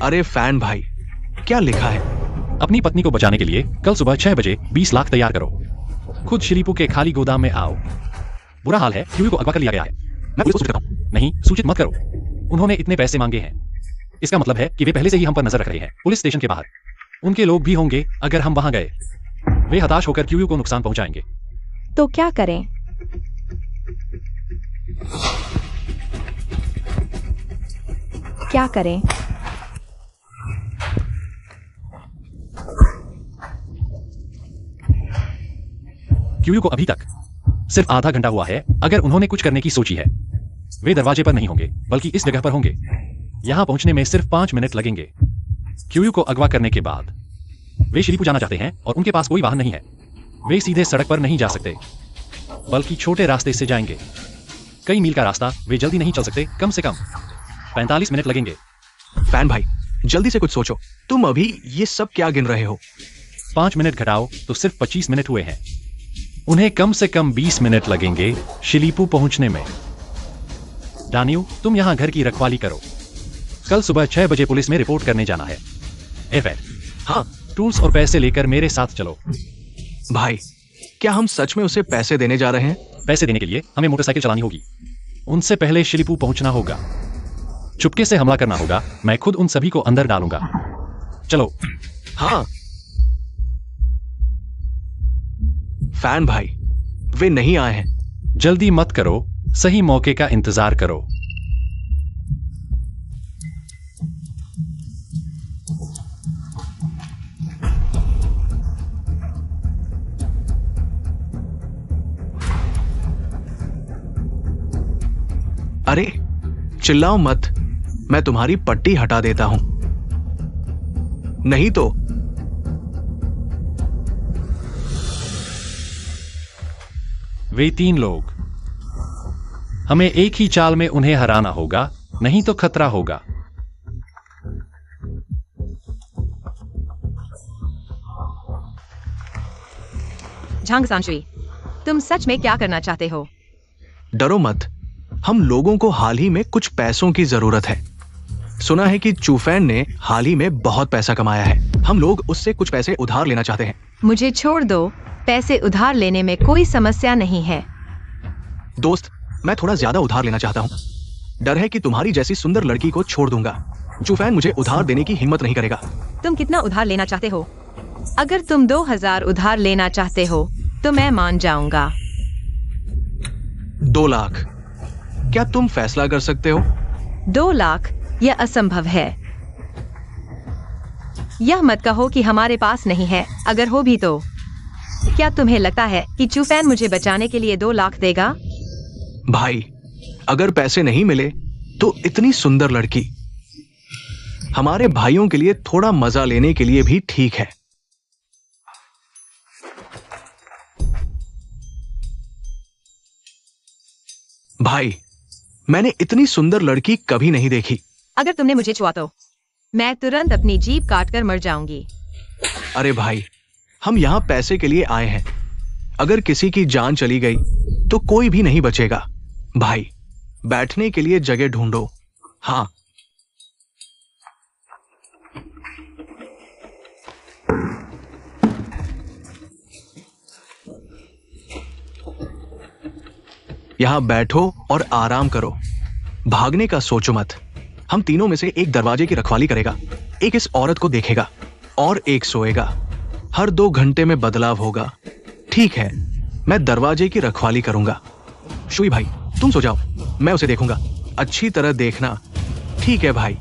अरे फैन भाई, क्या लिखा है? अपनी पत्नी को बचाने के लिए कल सुबह 6 बजे 20 लाख तैयार करो। खुद शिलीपू के खाली गोदाम में आओ। बुरा हाल है, क्यू को अगवा कर लिया गया है। मैं पुलिस को सूचित करता हूं। नहीं, सूचित मत करो। उन्होंने इतने पैसे मांगे हैं। इसका मतलब है कि वे पहले से ही हम पर नजर रख रहे हैं। पुलिस स्टेशन के बाहर उनके लोग भी होंगे। अगर हम वहां गए, वे हताश होकर क्यू को नुकसान पहुंचाएंगे। तो क्या करें? क्या करें? क्यू को अभी तक सिर्फ आधा घंटा हुआ है। अगर उन्होंने कुछ करने की सोची है, वे दरवाजे पर नहीं होंगे, बल्कि इस जगह पर होंगे। यहां पहुंचने में सिर्फ 5 मिनट लगेंगे। क्यू को अगवा करने के बाद वे शिलीपू जाना चाहते हैं और उनके पास कोई वाहन नहीं है। वे सीधे सड़क पर नहीं जा सकते, बल्कि छोटे रास्ते से जाएंगे। कई मील का रास्ता वे जल्दी नहीं चल सकते। कम से कम 45 मिनट लगेंगे। फैन भाई, जल्दी से कुछ सोचो। तुम अभी ये सब क्या गिन रहे हो? 5 मिनट घटाओ तो सिर्फ 25 मिनट हुए हैं। उन्हें कम से कम 20 मिनट लगेंगे शिलीपू पहुंचने में। दानियो, तुम यहां घर की रखवाली करो। कल सुबह 6 बजे पुलिस में रिपोर्ट करने जाना है। एफएड, हाँ टूल्स और पैसे लेकर मेरे साथ चलो। भाई, क्या हम सच में उसे पैसे देने जा रहे हैं? पैसे देने के लिए हमें मोटरसाइकिल चलानी होगी। उनसे पहले शिलीपू पहुंचना होगा। चुपके से हमला करना होगा। मैं खुद उन सभी को अंदर डालूंगा। चलो। हाँ फैन भाई, वे नहीं आए हैं। जल्दी मत करो, सही मौके का इंतजार करो। अरे चिल्लाओ मत, मैं तुम्हारी पट्टी हटा देता हूं। नहीं तो वे 3 लोग, हमें एक ही चाल में उन्हें हराना होगा, नहीं तो खतरा होगा। झांग सांची, तुम सच में क्या करना चाहते हो? डरो मत, हम लोगों को हाल ही में कुछ पैसों की जरूरत है। सुना है कि चूफैन ने हाल ही में बहुत पैसा कमाया है। हम लोग उससे कुछ पैसे उधार लेना चाहते हैं। मुझे छोड़ दो, पैसे उधार लेने में कोई समस्या नहीं है। दोस्त, मैं थोड़ा ज्यादा उधार लेना चाहता हूँ। डर है कि तुम्हारी जैसी सुंदर लड़की को छोड़ दूंगा। चूफैन मुझे उधार देने की हिम्मत नहीं करेगा। तुम कितना उधार लेना चाहते हो? अगर तुम 2000 उधार लेना चाहते हो तो मैं मान जाऊंगा। 2 लाख। क्या तुम फैसला कर सकते हो? 2 लाख? यह असंभव है। यह मत कहो कि हमारे पास नहीं है। अगर हो भी तो क्या तुम्हें लगता है कि चूफैन मुझे बचाने के लिए 2 लाख देगा? भाई, अगर पैसे नहीं मिले तो इतनी सुंदर लड़की हमारे भाइयों के लिए थोड़ा मजा लेने के लिए भी ठीक है। भाई, मैंने इतनी सुंदर लड़की कभी नहीं देखी। अगर तुमने मुझे छुआ तो मैं तुरंत अपनी जीभ काटकर मर जाऊंगी। अरे भाई, हम यहाँ पैसे के लिए आए हैं। अगर किसी की जान चली गई तो कोई भी नहीं बचेगा। भाई, बैठने के लिए जगह ढूंढो। हाँ। यहाँ बैठो और आराम करो। भागने का सोचो मत। हम तीनों में से एक दरवाजे की रखवाली करेगा, एक इस औरत को देखेगा और एक सोएगा। हर 2 घंटे में बदलाव होगा। ठीक है, मैं दरवाजे की रखवाली करूंगा। शुई भाई, तुम सो जाओ, मैं उसे देखूंगा। अच्छी तरह देखना। ठीक है भाई।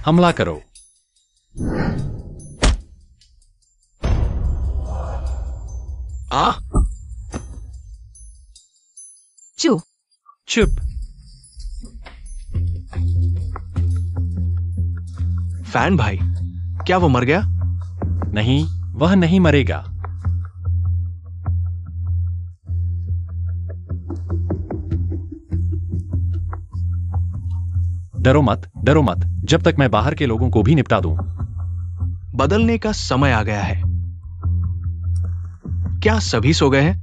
हमला करो। चुप। फैन भाई, क्या वो मर गया? नहीं, वह नहीं मरेगा। डरो मत, डरो मत, जब तक मैं बाहर के लोगों को भी निपटा दूं। बदलने का समय आ गया है। क्या सभी सो गए हैं?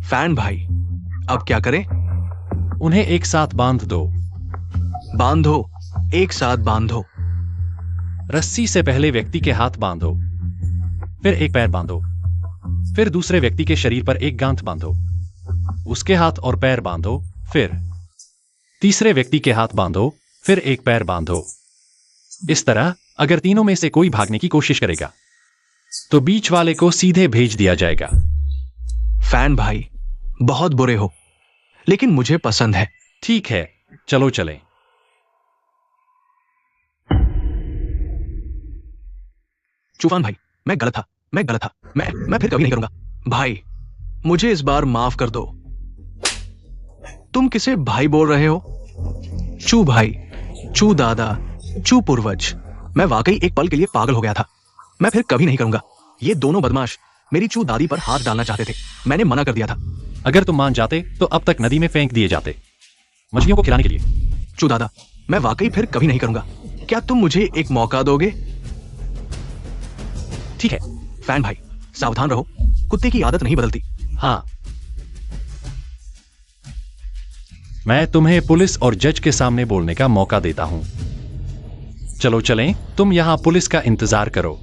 फैन भाई, अब क्या करें? उन्हें एक साथ बांध दो। बांधो, एक साथ बांधो। रस्सी से पहले व्यक्ति के हाथ बांधो, फिर एक पैर बांधो, फिर दूसरे व्यक्ति के शरीर पर एक गांठ बांधो, उसके हाथ और पैर बांधो, फिर तीसरे व्यक्ति के हाथ बांधो, फिर एक पैर बांधो। इस तरह अगर तीनों में से कोई भागने की कोशिश करेगा तो बीच वाले को सीधे भेज दिया जाएगा। फैन भाई, बहुत बुरे हो, लेकिन मुझे पसंद है। ठीक है, चलो चलें। चूफान भाई, मैं गलत था, मैं फिर कभी नहीं करूंगा। भाई, मुझे इस बार माफ कर दो। तुम किसे भाई बोल रहे हो? चू भाई, चू दादा, चू पूर्वज। मैं वाकई एक पल के लिए पागल हो गया था। मैं फिर कभी नहीं करूंगा। ये दोनों बदमाश मेरी चू दादी पर हाथ डालना चाहते थे। मैंने मना कर दिया था। अगर तुम मान जाते तो अब तक नदी में फेंक दिए जाते, मछलियों को खिलाने के लिए। चू दादा, मैं वाकई फिर कभी नहीं करूंगा। क्या तुम मुझे एक मौका दोगे? ठीक है। फैन भाई, सावधान रहो, कुत्ते की आदत नहीं बदलती। हाँ, मैं तुम्हें पुलिस और जज के सामने बोलने का मौका देता हूं। चलो चलें, तुम यहां पुलिस का इंतजार करो।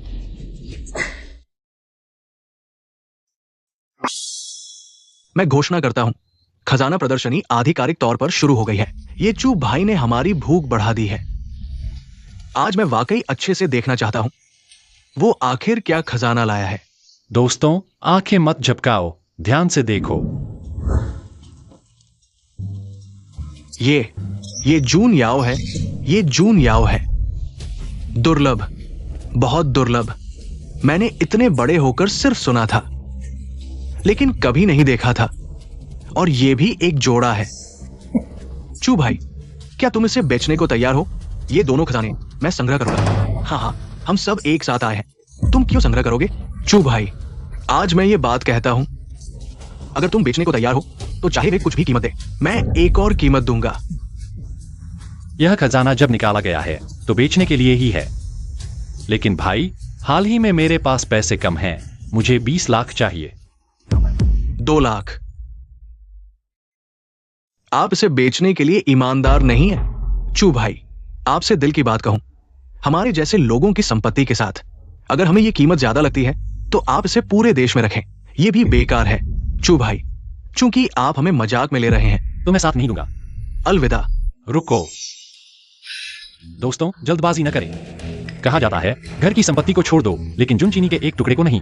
मैं घोषणा करता हूं, खजाना प्रदर्शनी आधिकारिक तौर पर शुरू हो गई है। ये चू भाई ने हमारी भूख बढ़ा दी है। आज मैं वाकई अच्छे से देखना चाहता हूं, वो आखिर क्या खजाना लाया है। दोस्तों, आंखें मत झपकाओ, ध्यान से देखो। ये जून याओ है। ये जून याओ है। दुर्लभ, बहुत दुर्लभ। मैंने इतने बड़े होकर सिर्फ सुना था, लेकिन कभी नहीं देखा था। और ये भी एक जोड़ा है। चू भाई, क्या तुम इसे बेचने को तैयार हो? ये दोनों खजाने मैं संग्रह करूंगा। हाँ, हम सब एक साथ आए हैं। तुम क्यों संग्रह करोगे? चू भाई, आज मैं ये बात कहता हूं, अगर तुम बेचने को तैयार हो तो चाहे वे कुछ भी कीमत दे, मैं एक और कीमत दूंगा। यह खजाना जब निकाला गया है तो बेचने के लिए ही है। लेकिन भाई, हाल ही में मेरे पास पैसे कम हैं। मुझे 20 लाख चाहिए। 2 लाख। आप इसे बेचने के लिए ईमानदार नहीं है। चू भाई, आपसे दिल की बात कहूं, हमारे जैसे लोगों की संपत्ति के साथ अगर हमें यह कीमत ज्यादा लगती है तो आप इसे पूरे देश में रखें। यह भी बेकार है चू भाई, चूंकि आप हमें मजाक में ले रहे हैं। तो मैं साथ नहीं दूंगा। अलविदा। रुको दोस्तों, जल्दबाजी न करें। कहा जाता है, घर की संपत्ति को छोड़ दो लेकिन चुन चीनी के एक टुकड़े को नहीं।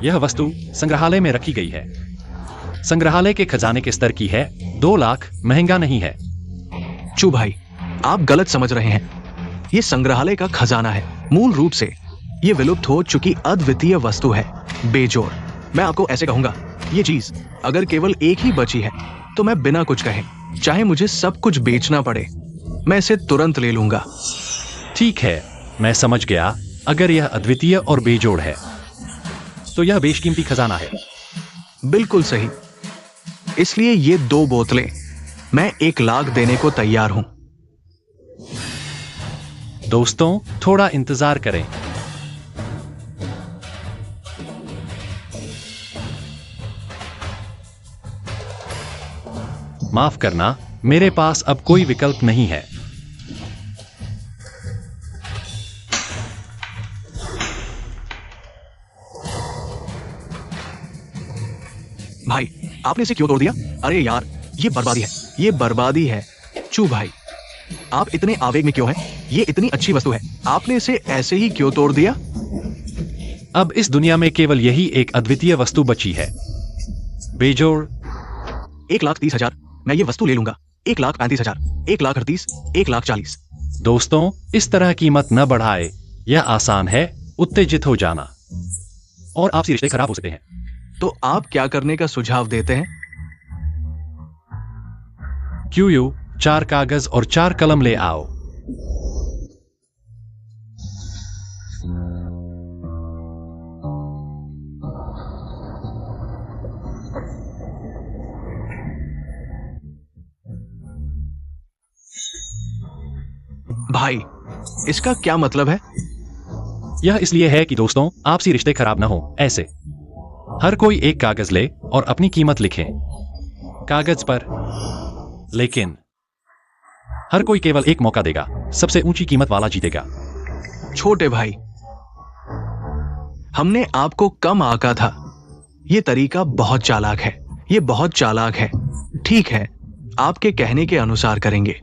यह वस्तु संग्रहालय में रखी गई है। संग्रहालय के खजाने के स्तर की है। 2 लाख महंगा नहीं है। चू भाई, आप गलत समझ रहे हैं। यह संग्रहालय का खजाना है। मूल रूप से यह विलुप्त हो चुकी अद्वितीय वस्तु है, बेजोड़। मैं आपको ऐसे कहूंगा, यह चीज अगर केवल एक ही बची है तो मैं बिना कुछ कहे, चाहे मुझे सब कुछ बेचना पड़े, मैं इसे तुरंत ले लूंगा। ठीक है, मैं समझ गया। अगर यह अद्वितीय और बेजोड़ है तो यह बेशकीमती खजाना है। बिल्कुल सही। इसलिए ये 2 बोतलें मैं 1 लाख देने को तैयार हूं। दोस्तों, थोड़ा इंतजार करें। माफ करना, मेरे पास अब कोई विकल्प नहीं है। भाई, आपने इसे क्यों तोड़ दिया? अरे यार, ये बर्बादी है। ये बर्बादी है। चू भाई, आप इतने आवेग में क्यों हैं? ये इतनी अच्छी वस्तु है, आपने इसे ऐसे ही क्यों तोड़ दिया? अब इस दुनिया में केवल यही एक अद्वितीय वस्तु बची है, बेजोड़। 1,30,000 मैं ये वस्तु ले लूंगा। 1,35,000, 1,38,000, 1,40,000। दोस्तों, इस तरह कीमत न बढ़ाए। यह आसान है उत्तेजित हो जाना, और आपसी रिश्ते खराब हो सकते हैं। तो आप क्या करने का सुझाव देते हैं? क्यू 4 कागज और 4 कलम ले आओ। भाई, इसका क्या मतलब है? यह इसलिए है कि दोस्तों, आपसी रिश्ते खराब न हो। ऐसे हर कोई एक कागज ले और अपनी कीमत लिखे कागज पर, लेकिन हर कोई केवल एक मौका देगा। सबसे ऊंची कीमत वाला जीतेगा। छोटे भाई, हमने आपको कम आंका था। यह तरीका बहुत चालाक है। यह बहुत चालाक है। ठीक है, आपके कहने के अनुसार करेंगे।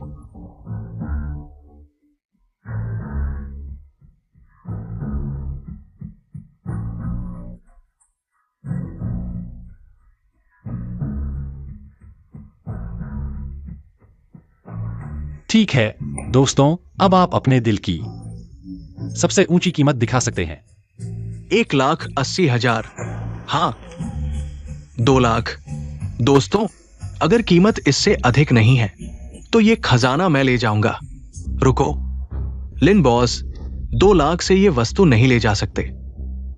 ठीक है दोस्तों, अब आप अपने दिल की सबसे ऊंची कीमत दिखा सकते हैं। 1,80,000। हाँ, 2 लाख। दोस्तों, अगर कीमत इससे अधिक नहीं है तो यह खजाना मैं ले जाऊंगा। रुको, लिन बॉस, 2 लाख से यह वस्तु नहीं ले जा सकते।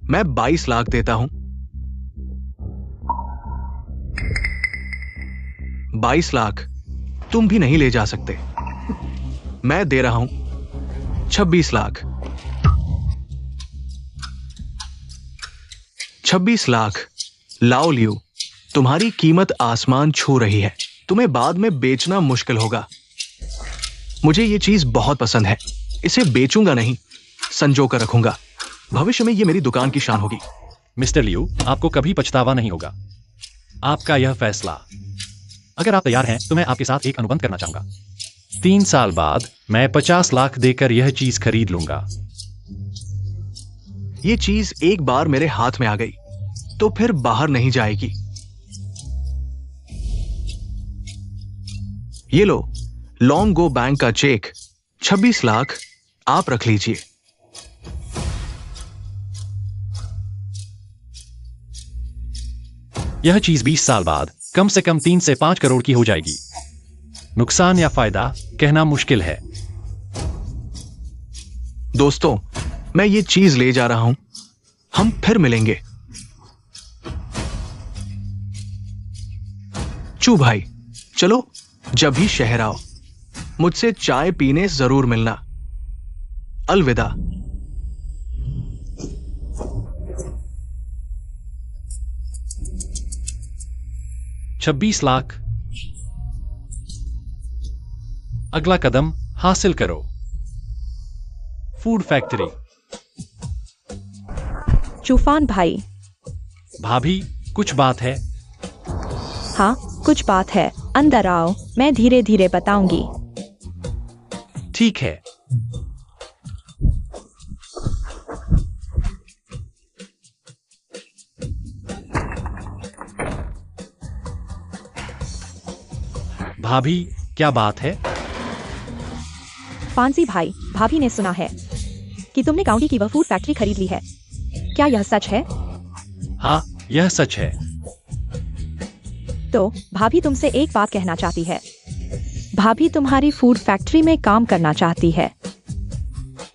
मैं 22 लाख देता हूं। 22 लाख तुम भी नहीं ले जा सकते। मैं दे रहा हूं 26 लाख। 26 लाख। लाओ लियो, तुम्हारी कीमत आसमान छू रही है। तुम्हें बाद में बेचना मुश्किल होगा। मुझे यह चीज बहुत पसंद है। इसे बेचूंगा नहीं, संजो कर रखूंगा। भविष्य में यह मेरी दुकान की शान होगी। मिस्टर लियू, आपको कभी पछतावा नहीं होगा। आपका यह फैसला। अगर आप तैयार हैं तो मैं आपके साथ एक अनुबंध करना चाहूंगा। 3 साल बाद मैं 50 लाख देकर यह चीज खरीद लूंगा। यह चीज एक बार मेरे हाथ में आ गई तो फिर बाहर नहीं जाएगी। ये लो, लॉन्ग गो बैंक का चेक 26 लाख आप रख लीजिए। यह चीज 20 साल बाद कम से कम 3 से 5 करोड़ की हो जाएगी। नुकसान या फायदा कहना मुश्किल है। दोस्तों, मैं ये चीज ले जा रहा हूं, हम फिर मिलेंगे। चू भाई, चलो जब भी शहर आओ मुझसे चाय पीने जरूर मिलना। अलविदा। $26 लाख। अगला कदम हासिल करो। Food factory. चूफान भाई। भाभी, कुछ बात है? हाँ, कुछ बात है। अंदर आओ, मैं धीरे धीरे बताऊंगी। ठीक है। भाभी, क्या बात है? फांसी भाई, भाभी ने सुना है कि तुमने काउंटी की वह फूड फैक्ट्री खरीद ली है। क्या यह सच है? हाँ, यह सच है। तो भाभी तुमसे एक बात कहना चाहती है। भाभी तुम्हारी फूड फैक्ट्री में काम करना चाहती है।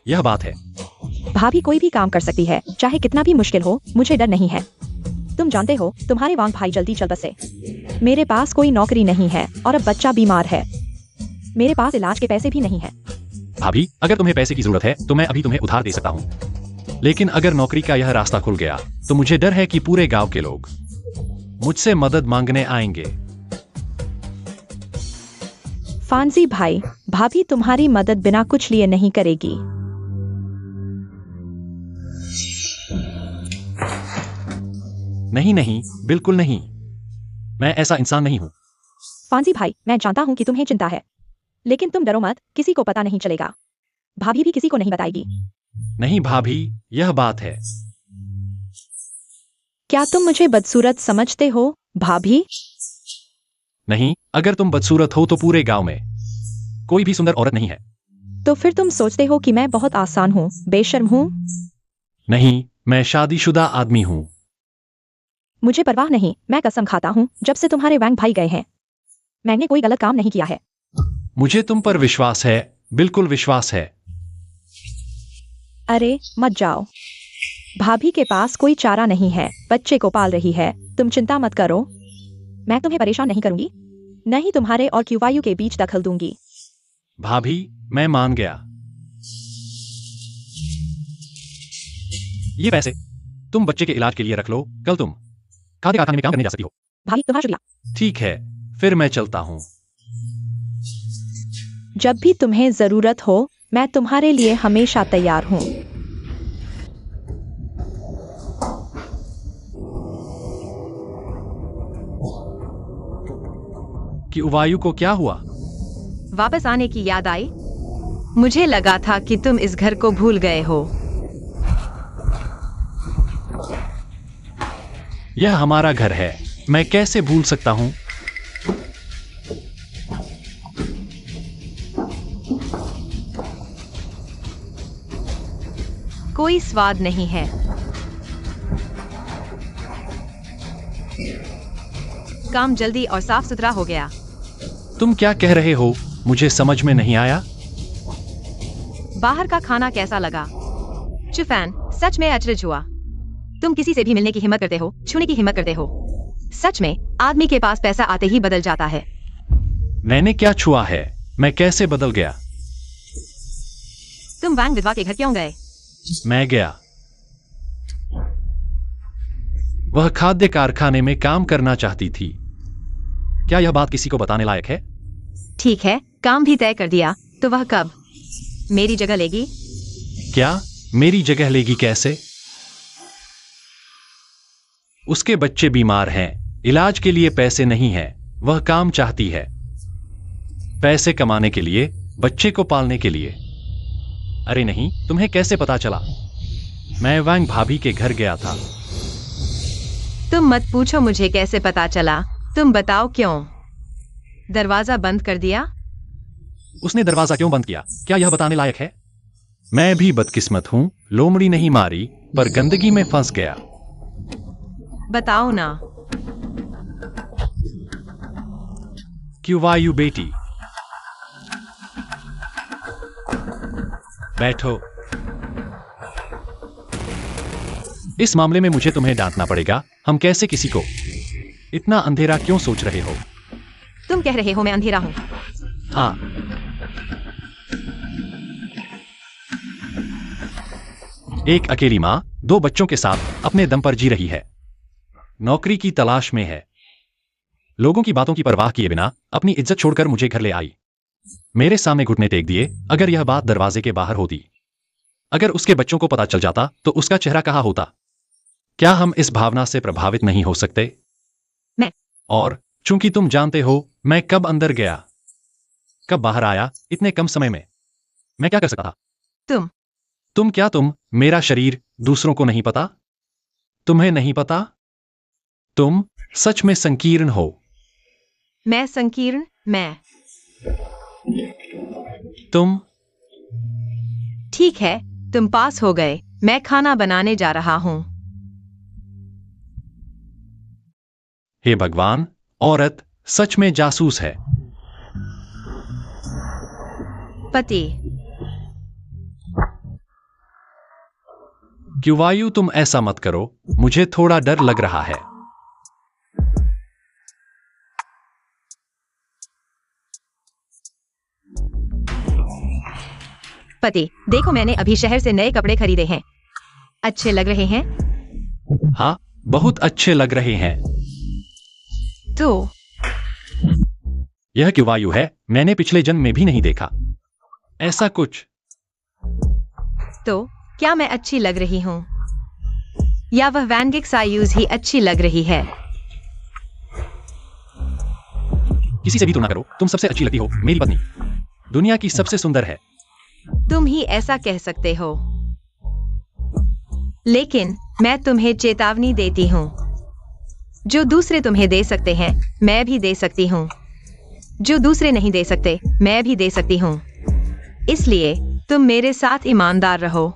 यह बात है। भाभी कोई भी काम कर सकती है, चाहे कितना भी मुश्किल हो। मुझे डर नहीं है। तुम जानते हो, तुम्हारे वांग भाई जल्दी चल बसे। मेरे पास कोई नौकरी नहीं है और अब बच्चा बीमार है। मेरे पास इलाज के पैसे भी नहीं है। भाभी, अगर तुम्हें पैसे की जरूरत है तो मैं अभी तुम्हें उधार दे सकता हूँ, लेकिन अगर नौकरी का यह रास्ता खुल गया तो मुझे डर है कि पूरे गांव के लोग मुझसे मदद मांगने आएंगे। फांसी भाई, भाभी तुम्हारी मदद बिना कुछ लिए नहीं करेगी। नहीं नहीं, बिल्कुल नहीं। मैं ऐसा इंसान नहीं हूं। फांसी भाई, मैं जानता हूं कि तुम्हें चिंता है, लेकिन तुम डरो मत, किसी को पता नहीं चलेगा। भाभी भी किसी को नहीं बताएगी। नहीं भाभी, यह बात है। क्या तुम मुझे बदसूरत समझते हो भाभी? नहीं, अगर तुम बदसूरत हो तो पूरे गांव में कोई भी सुंदर औरत नहीं है। तो फिर तुम सोचते हो कि मैं बहुत आसान हूँ, बेशर्म हूँ? नहीं, मैं शादीशुदा आदमी हूँ। मुझे परवाह नहीं, मैं कसम खाता हूँ, जब से तुम्हारे वैंग भाई गए हैं मैंने कोई गलत काम नहीं किया है। मुझे तुम पर विश्वास है, बिल्कुल विश्वास है। अरे मत जाओ, भाभी के पास कोई चारा नहीं है, बच्चे को पाल रही है। तुम चिंता मत करो, मैं तुम्हें परेशान नहीं करूंगी, नहीं तुम्हारे और क्यूवायु के बीच दखल दूंगी। भाभी, मैं मान गया। ये पैसे तुम बच्चे के इलाज के लिए रख लो, कल तुम खाद्य कारखाने में काम करने जा सकती हो। भाभी तुम्हारा शुक्रिया। ठीक है, फिर मैं चलता हूँ। जब भी तुम्हें जरूरत हो मैं तुम्हारे लिए हमेशा तैयार हूँ। कि वायु को क्या हुआ? वापस आने की याद आई। मुझे लगा था कि तुम इस घर को भूल गए हो। यह हमारा घर है, मैं कैसे भूल सकता हूँ? कोई स्वाद नहीं है। काम जल्दी और साफ सुथरा हो गया। तुम क्या कह रहे हो? मुझे समझ में नहीं आया। बाहर का खाना कैसा लगा? चुफैन, सच में अचरज हुआ। तुम किसी से भी मिलने की हिम्मत करते हो, छूने की हिम्मत करते हो। सच में, आदमी के पास पैसा आते ही बदल जाता है। मैंने क्या छुआ है? मैं कैसे बदल गया? तुम वैंग विधवा के घर क्यों गए? मैं गया। वह खाद्य कारखाने में काम करना चाहती थी। क्या यह बात किसी को बताने लायक है? ठीक है, काम भी तय कर दिया, तो वह कब मेरी जगह लेगी? क्या मेरी जगह लेगी? कैसे? उसके बच्चे बीमार हैं, इलाज के लिए पैसे नहीं हैं, वह काम चाहती है। पैसे कमाने के लिए, बच्चे को पालने के लिए। अरे नहीं, तुम्हें कैसे पता चला? मैं वैंग भाभी के घर गया था। तुम मत पूछो मुझे कैसे पता चला, तुम बताओ क्यों दरवाजा बंद कर दिया? उसने दरवाजा क्यों बंद किया, क्या यह बताने लायक है? मैं भी बदकिस्मत हूं, लोमड़ी नहीं मारी, पर गंदगी में फंस गया। बताओ ना। क्यों वायु बेटी, बैठो। इस मामले में मुझे तुम्हें डांटना पड़ेगा। हम कैसे किसी को इतना अंधेरा क्यों सोच रहे हो? तुम कह रहे हो मैं अंधेरा हूं? हाँ। एक अकेली माँ 2 बच्चों के साथ अपने दम पर जी रही है। नौकरी की तलाश में है। लोगों की बातों की परवाह किए बिना अपनी इज्जत छोड़कर मुझे घर ले आई। मेरे सामने घुटने टेक दिए। अगर यह बात दरवाजे के बाहर होती, अगर उसके बच्चों को पता चल जाता तो उसका चेहरा कहाँ होता? क्या हम इस भावना से प्रभावित नहीं हो सकते? मैं। और चूंकि तुम जानते हो मैं कब अंदर गया, कब बाहर आया, इतने कम समय में मैं क्या कर सकता था? तुम मेरा शरीर दूसरों को नहीं पता? तुम्हें नहीं पता? तुम सच में संकीर्ण हो। मैं संकीर्ण? मैं? तुम? ठीक है, तुम पास हो गए। मैं खाना बनाने जा रहा हूं। हे भगवान, औरत सच में जासूस है। पति। क्यों वायु, तुम ऐसा मत करो, मुझे थोड़ा डर लग रहा है। पति, देखो मैंने अभी शहर से नए कपड़े खरीदे हैं। अच्छे लग रहे हैं? हाँ, बहुत अच्छे लग रहे हैं। तो यह क्यों वायु है? मैंने पिछले जन्म में भी नहीं देखा ऐसा कुछ। तो क्या मैं अच्छी लग रही हूं? या वह वैंगिक सायूज ही अच्छी लग रही है? किसी से भी तुलना करो, तुम सबसे अच्छी लगती हो। मेरी पत्नी दुनिया की सबसे सुंदर है। तुम ही ऐसा कह सकते हो, लेकिन मैं तुम्हें चेतावनी देती हूं। जो दूसरे तुम्हें दे सकते हैं, मैं भी दे सकती हूं। जो दूसरे नहीं दे सकते, मैं भी दे सकती हूं। इसलिए तुम मेरे साथ ईमानदार रहो।